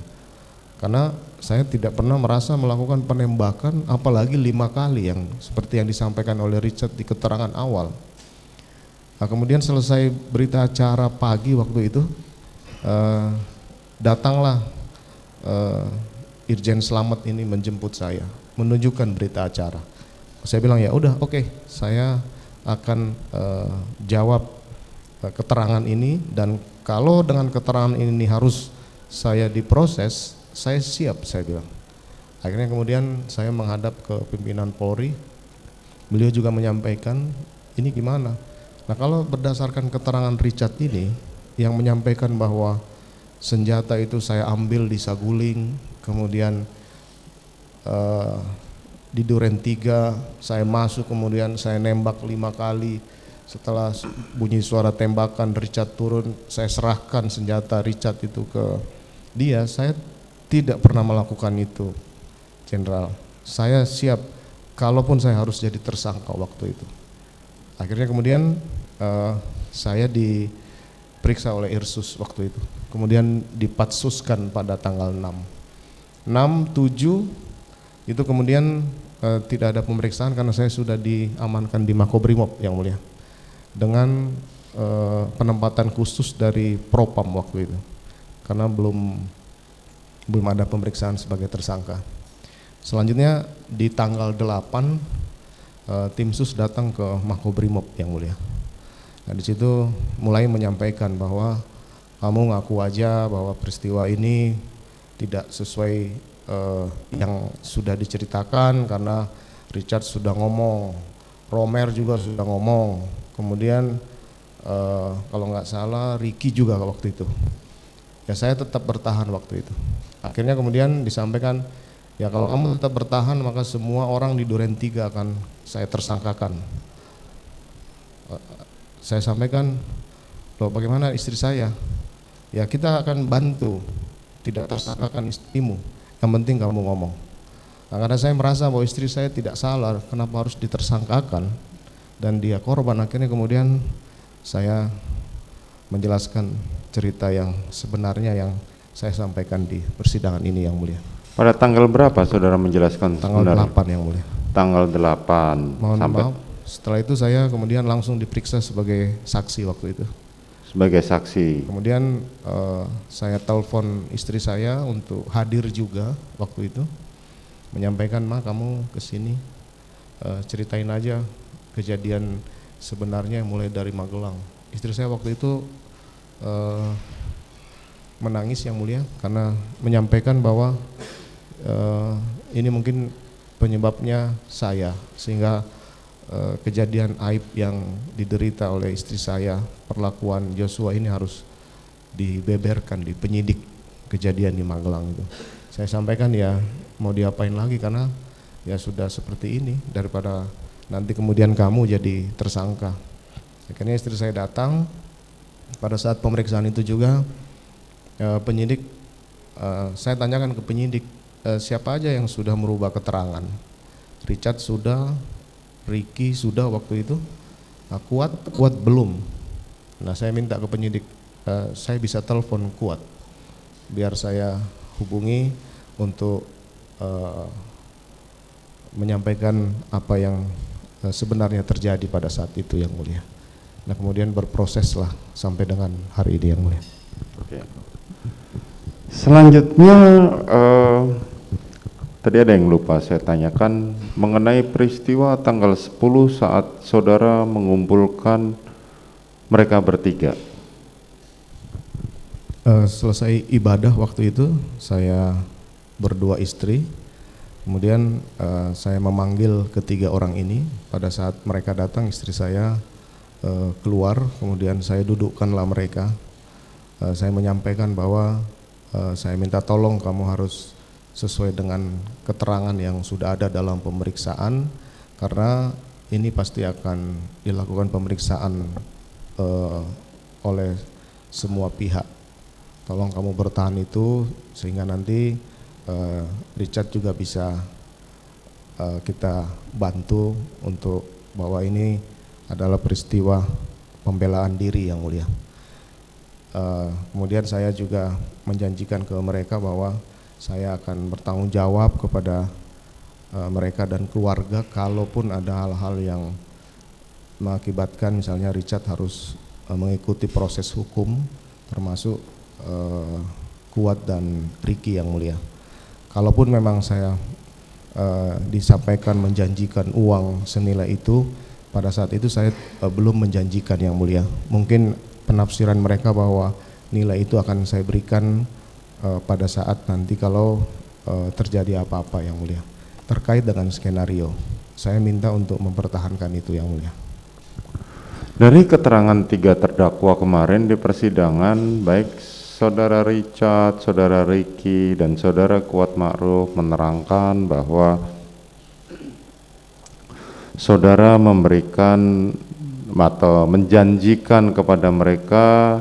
Karena saya tidak pernah merasa melakukan penembakan, apalagi 5 kali yang seperti yang disampaikan oleh Richard di keterangan awal. Nah, kemudian selesai berita acara pagi waktu itu, datanglah Irjen Slamet ini menjemput saya, menunjukkan berita acara. Saya bilang ya udah, oke, saya akan jawab keterangan ini, dan kalau dengan keterangan ini harus saya diproses, saya siap, saya bilang. Akhirnya kemudian saya menghadap ke pimpinan Polri, beliau juga menyampaikan ini gimana. Nah, kalau berdasarkan keterangan Richard ini yang menyampaikan bahwa senjata itu saya ambil di Saguling, kemudian di Duren 3 saya masuk, kemudian saya nembak 5 kali, setelah bunyi suara tembakan Richard turun, saya serahkan senjata Richard itu ke dia. Saya tidak pernah melakukan itu, Jenderal. Saya siap kalaupun saya harus jadi tersangka waktu itu. Akhirnya kemudian saya diperiksa oleh Irsus waktu itu, kemudian dipatsuskan pada tanggal 6, 7 itu kemudian tidak ada pemeriksaan karena saya sudah diamankan di Makobrimob yang mulia dengan penempatan khusus dari Propam waktu itu, karena belum ada pemeriksaan sebagai tersangka. Selanjutnya di tanggal 8 tim sus datang ke Makobrimob yang mulia. Nah, di situ mulai menyampaikan bahwa kamu ngaku aja bahwa peristiwa ini tidak sesuai yang sudah diceritakan, karena Richard sudah ngomong, Romer juga sudah ngomong, kemudian kalau nggak salah Ricky juga waktu itu. Ya saya tetap bertahan waktu itu. Akhirnya kemudian disampaikan, ya kalau kamu tetap bertahan maka semua orang di Duren 3 akan saya tersangkakan. Saya sampaikan, loh bagaimana istri saya? Ya kita akan bantu, tidak tersangkakan istrimu, yang penting kamu ngomong. Nah, karena saya merasa bahwa istri saya tidak salah, kenapa harus ditersangkakan dan dia korban. Akhirnya kemudian saya menjelaskan cerita yang sebenarnya yang saya sampaikan di persidangan ini yang mulia. Pada tanggal berapa saudara menjelaskan? Tanggal sebenarnya? 8 yang mulia. Tanggal 8. Mohon sampai maaf, setelah itu saya kemudian langsung diperiksa sebagai saksi waktu itu. sebagai saksi. Kemudian saya telepon istri saya untuk hadir juga waktu itu, menyampaikan, Ma kamu kesini, ceritain aja kejadian sebenarnya mulai dari Magelang. Istri saya waktu itu menangis yang mulia karena menyampaikan bahwa ini mungkin penyebabnya saya, sehingga kejadian aib yang diderita oleh istri saya, perlakuan Joshua ini harus dibeberkan di penyidik kejadian di Magelang itu. Saya sampaikan ya mau diapain lagi, karena ya sudah seperti ini, daripada nanti kemudian kamu jadi tersangka. Akhirnya istri saya datang. Pada saat pemeriksaan itu juga penyidik, saya tanyakan ke penyidik, siapa aja yang sudah merubah keterangan. Richard sudah, Ricky sudah waktu itu, Kuat belum. Nah saya minta ke penyidik, saya bisa telepon Kuat biar saya hubungi untuk menyampaikan apa yang sebenarnya terjadi pada saat itu yang mulia. Nah kemudian berproseslah sampai dengan hari ini yang mulia. Oke. Selanjutnya Tadi ada yang lupa saya tanyakan mengenai peristiwa tanggal 10 saat saudara mengumpulkan mereka bertiga. Selesai ibadah waktu itu saya berdua istri, kemudian saya memanggil ketiga orang ini. Pada saat mereka datang, istri saya keluar, kemudian saya dudukkanlah mereka. Saya menyampaikan bahwa saya minta tolong kamu harus sesuai dengan keterangan yang sudah ada dalam pemeriksaan, karena ini pasti akan dilakukan pemeriksaan oleh semua pihak. Tolong kamu bertahan itu sehingga nanti Richard juga bisa kita bantu untuk bahwa ini adalah peristiwa pembelaan diri yang mulia. Kemudian saya juga menjanjikan ke mereka bahwa saya akan bertanggung jawab kepada mereka dan keluarga kalaupun ada hal-hal yang mengakibatkan misalnya Richard harus mengikuti proses hukum, termasuk Kuat dan Ricky yang mulia. Kalaupun memang saya disampaikan menjanjikan uang senilai itu, pada saat itu saya belum menjanjikan yang mulia. Mungkin penafsiran mereka bahwa nilai itu akan saya berikan pada saat nanti kalau terjadi apa-apa yang mulia. Terkait dengan skenario, saya minta untuk mempertahankan itu yang mulia. Dari keterangan tiga terdakwa kemarin di persidangan, baik Saudara Richard, Saudara Ricky, dan Saudara Kuat Ma'ruf menerangkan bahwa saudara memberikan atau menjanjikan kepada mereka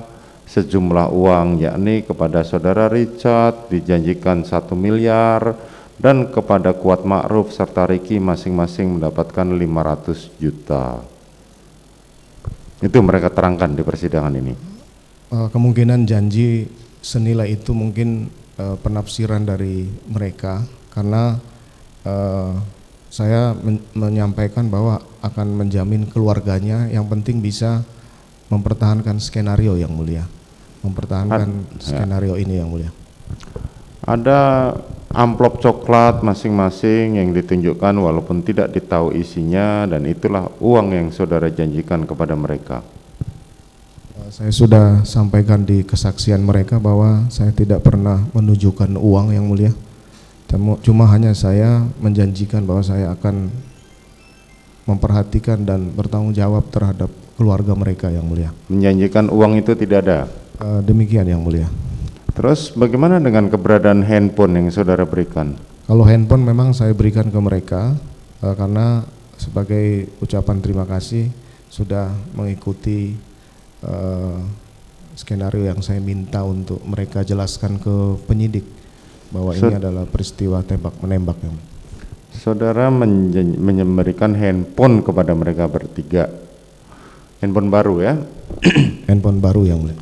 sejumlah uang, yakni kepada Saudara Richard dijanjikan 1 miliar dan kepada Kuat Ma'ruf serta Ricky masing-masing mendapatkan 500 juta. Itu mereka terangkan di persidangan ini. Kemungkinan janji senilai itu mungkin penafsiran dari mereka, karena saya menyampaikan bahwa akan menjamin keluarganya, yang penting bisa mempertahankan skenario yang mulia, mempertahankan skenario ini yang mulia. Ada amplop coklat masing-masing yang ditunjukkan walaupun tidak ditahu isinya, dan itulah uang yang saudara janjikan kepada mereka. Saya sudah sampaikan di kesaksian mereka bahwa saya tidak pernah menunjukkan uang yang mulia. Cuma hanya saya menjanjikan bahwa saya akan memperhatikan dan bertanggung jawab terhadap keluarga mereka yang mulia. Menjanjikan uang itu tidak ada? Demikian yang mulia. Terus bagaimana dengan keberadaan handphone yang saudara berikan? Kalau handphone memang saya berikan ke mereka karena sebagai ucapan terima kasih sudah mengikuti skenario yang saya minta untuk mereka jelaskan ke penyidik bahwa ini adalah peristiwa tembak menembak. Saudara memberikan handphone kepada mereka bertiga, handphone baru ya? Handphone baru yang mulia.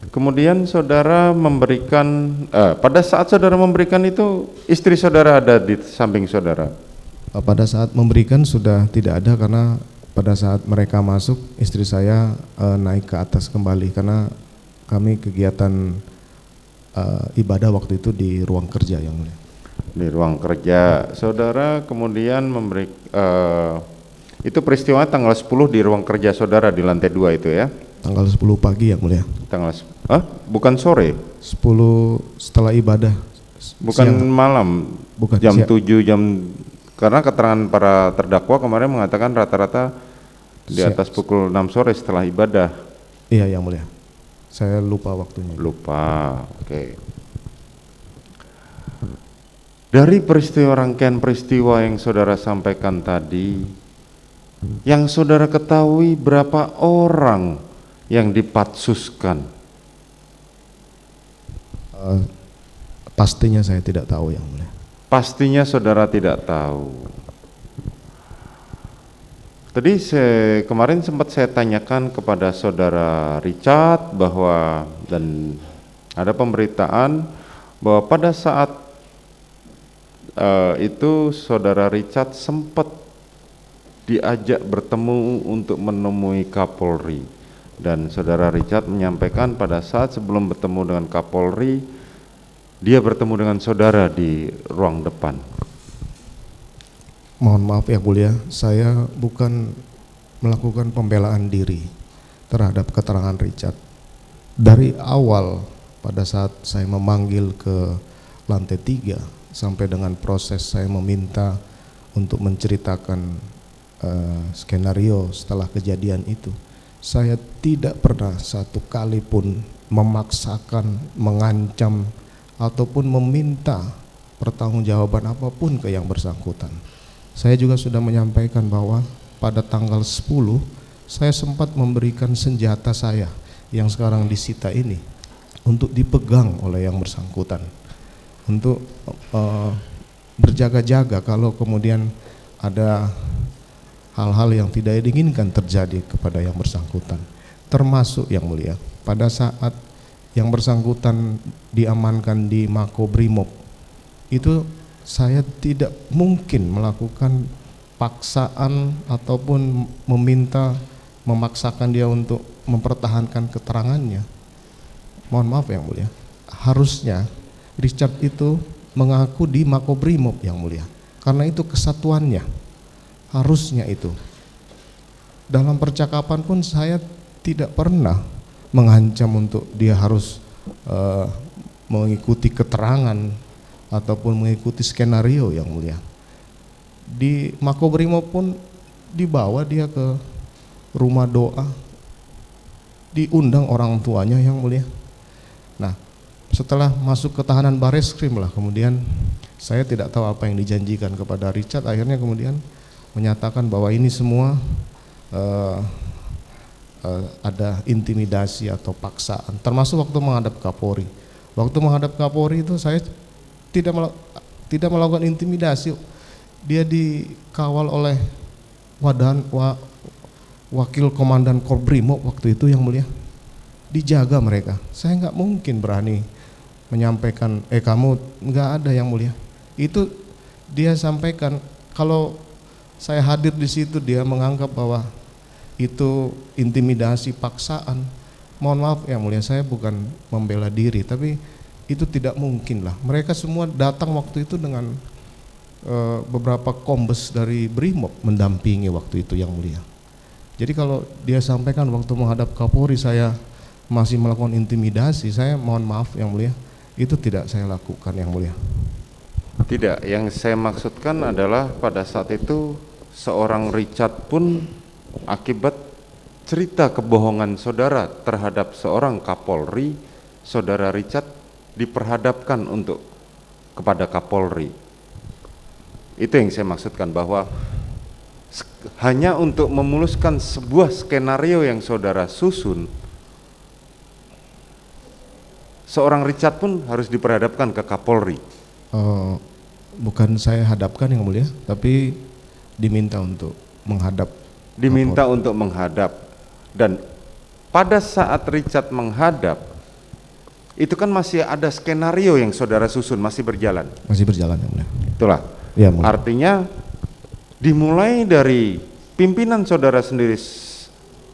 Kemudian saudara memberikan, pada saat saudara memberikan itu istri saudara ada di samping saudara? Pada saat memberikan sudah tidak ada, karena pada saat mereka masuk istri saya naik ke atas kembali karena kami kegiatan ibadah waktu itu di ruang kerja yang mulia. Di ruang kerja saudara kemudian memberi itu peristiwa tanggal 10 di ruang kerja saudara di lantai 2 itu ya? Tanggal 10 pagi yang mulia. Bukan sore? 10 setelah ibadah. Bukan siang. Malam? Bukan jam siang. 7 jam, karena keterangan para terdakwa kemarin mengatakan rata-rata di atas pukul 6 sore setelah ibadah. Iya yang mulia, saya lupa waktunya. Lupa, oke. Dari peristiwa, rangkaian peristiwa yang saudara sampaikan tadi, yang saudara ketahui berapa orang yang dipatsuskan? Pastinya saya tidak tahu yang mulia. Pastinya saudara tidak tahu. Tadi kemarin sempat saya tanyakan kepada saudara Richard bahwa, dan ada pemberitaan bahwa pada saat itu saudara Richard sempat diajak bertemu untuk menemui Kapolri, dan saudara Richard menyampaikan pada saat sebelum bertemu dengan Kapolri dia bertemu dengan saudara di ruang depan? Mohon maaf yang mulia, saya bukan melakukan pembelaan diri terhadap keterangan Richard. Dari awal pada saat saya memanggil ke lantai 3 sampai dengan proses saya meminta untuk menceritakan skenario setelah kejadian itu, saya tidak pernah satu kali pun memaksakan, mengancam ataupun meminta pertanggungjawaban apapun ke yang bersangkutan. Saya juga sudah menyampaikan bahwa pada tanggal 10 saya sempat memberikan senjata saya yang sekarang disita ini untuk dipegang oleh yang bersangkutan, untuk berjaga-jaga kalau kemudian ada hal-hal yang tidak diinginkan terjadi kepada yang bersangkutan. Termasuk yang mulia, pada saat yang bersangkutan diamankan di Makobrimob, itu saya tidak mungkin melakukan paksaan ataupun memaksakan dia untuk mempertahankan keterangannya. Mohon maaf yang mulia, harusnya Richard itu mengaku di Makobrimob yang mulia, karena itu kesatuannya, harusnya itu. Dalam percakapan pun saya tidak pernah mengancam untuk dia harus mengikuti keterangan ataupun mengikuti skenario yang mulia. Di Makobrimob pun dibawa dia ke rumah doa, diundang orang tuanya yang mulia. Nah, setelah masuk ke tahanan Bareskrim lah, kemudian saya tidak tahu apa yang dijanjikan kepada Richard, akhirnya kemudian menyatakan bahwa ini semua ada intimidasi atau paksaan, termasuk waktu menghadap Kapolri. Waktu menghadap Kapolri itu saya tidak melakukan intimidasi. Dia dikawal oleh wakil komandan Korbrimob waktu itu yang mulia, dijaga mereka. Saya nggak mungkin berani menyampaikan kamu nggak ada yang mulia. Itu dia sampaikan, kalau saya hadir di situ dia menganggap bahwa itu intimidasi, paksaan. Mohon maaf yang mulia, saya bukan membela diri, tapi itu tidak mungkin lah. Mereka semua datang waktu itu dengan beberapa kombes dari Brimob mendampingi waktu itu yang mulia. Jadi kalau dia sampaikan waktu menghadap Kapolri saya masih melakukan intimidasi, saya mohon maaf yang mulia, itu tidak saya lakukan yang mulia. Tidak, yang saya maksudkan adalah pada saat itu seorang Richard pun akibat cerita kebohongan saudara terhadap seorang Kapolri, saudara Richard diperhadapkan kepada Kapolri. Itu yang saya maksudkan, bahwa hanya untuk memuluskan sebuah skenario yang saudara susun, seorang Richard pun harus diperhadapkan ke Kapolri. Bukan saya hadapkan yang mulia, tapi diminta untuk menghadap. Diminta untuk menghadap. Dan pada saat Richard menghadap, itu kan masih ada skenario yang saudara susun, masih berjalan. Masih berjalan yang mulia. Itulah. Ya, mulia. Artinya dimulai dari pimpinan saudara sendiri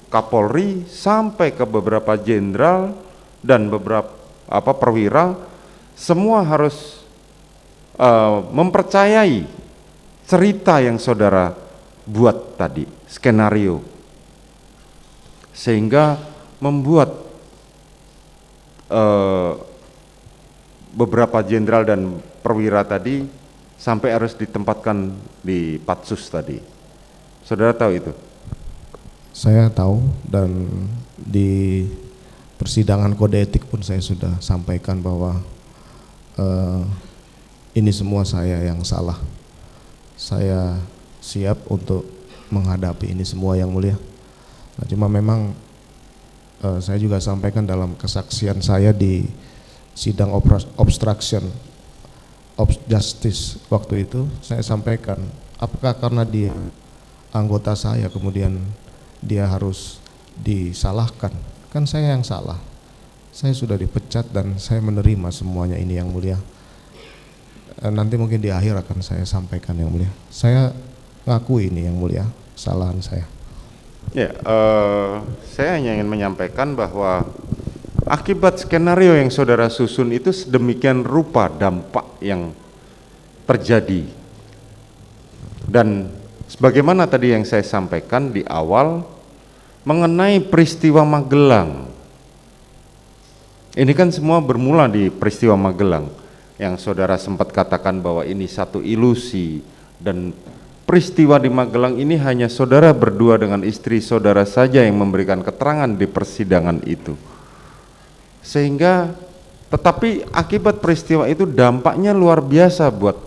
Kapolri sampai ke beberapa jenderal dan beberapa perwira, semua harus mempercayai cerita yang saudara buat tadi, skenario, sehingga membuat beberapa jenderal dan perwira tadi sampai harus ditempatkan di Patsus tadi. Saudara tahu itu? Saya tahu, dan di persidangan kode etik pun saya sudah sampaikan bahwa ini semua saya yang salah. Saya siap untuk menghadapi ini semua yang mulia. Nah, cuma memang saya juga sampaikan dalam kesaksian saya di sidang obstruction of justice waktu itu, saya sampaikan apakah karena dia anggota saya kemudian dia harus disalahkan. Kan saya yang salah, saya sudah dipecat dan saya menerima semuanya ini yang mulia. Nanti mungkin di akhir akan saya sampaikan yang mulia, saya ngakui ini yang mulia, kesalahan saya. Ya, saya hanya ingin menyampaikan bahwa akibat skenario yang saudara susun itu sedemikian rupa dampak yang terjadi. Dan sebagaimana tadi yang saya sampaikan di awal mengenai peristiwa Magelang. Ini kan semua bermula di peristiwa Magelang yang saudara sempat katakan bahwa ini satu ilusi, dan peristiwa di Magelang ini hanya saudara berdua dengan istri saudara saja yang memberikan keterangan di persidangan itu. Sehingga tetapi akibat peristiwa itu dampaknya luar biasa buat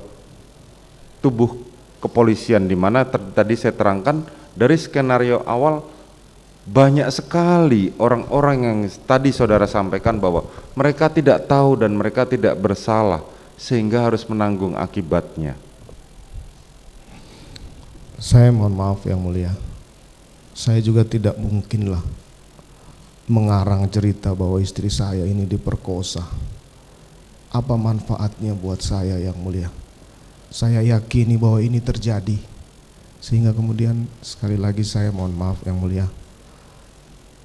tubuh kepolisian, di mana tadi saya terangkan dari skenario awal banyak sekali orang-orang yang tadi saudara sampaikan bahwa mereka tidak tahu dan mereka tidak bersalah sehingga harus menanggung akibatnya. Saya mohon maaf yang mulia, saya juga tidak mungkinlah mengarang cerita bahwa istri saya ini diperkosa. Apa manfaatnya buat saya yang mulia? Saya yakini bahwa ini terjadi, sehingga kemudian sekali lagi saya mohon maaf yang mulia,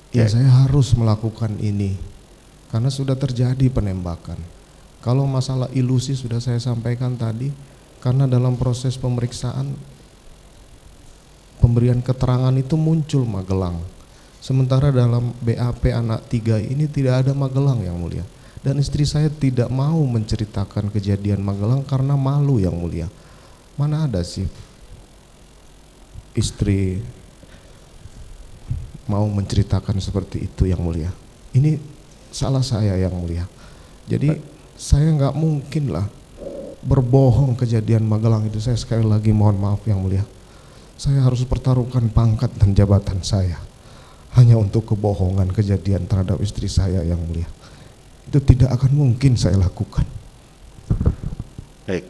ya saya harus melakukan ini karena sudah terjadi penembakan. Kalau masalah ilusi sudah saya sampaikan tadi, karena dalam proses pemeriksaan pemberian keterangan itu muncul Magelang, sementara dalam BAP anak 3 ini tidak ada Magelang yang mulia. Dan istri saya tidak mau menceritakan kejadian Magelang karena malu yang mulia. Mana ada sih istri mau menceritakan seperti itu yang mulia. Ini salah saya yang mulia. Jadi saya nggak mungkin lah berbohong kejadian Magelang itu. Saya sekali lagi mohon maaf yang mulia. Saya harus pertaruhkan pangkat dan jabatan saya hanya untuk kebohongan kejadian terhadap istri saya yang mulia. Itu tidak akan mungkin saya lakukan. Baik.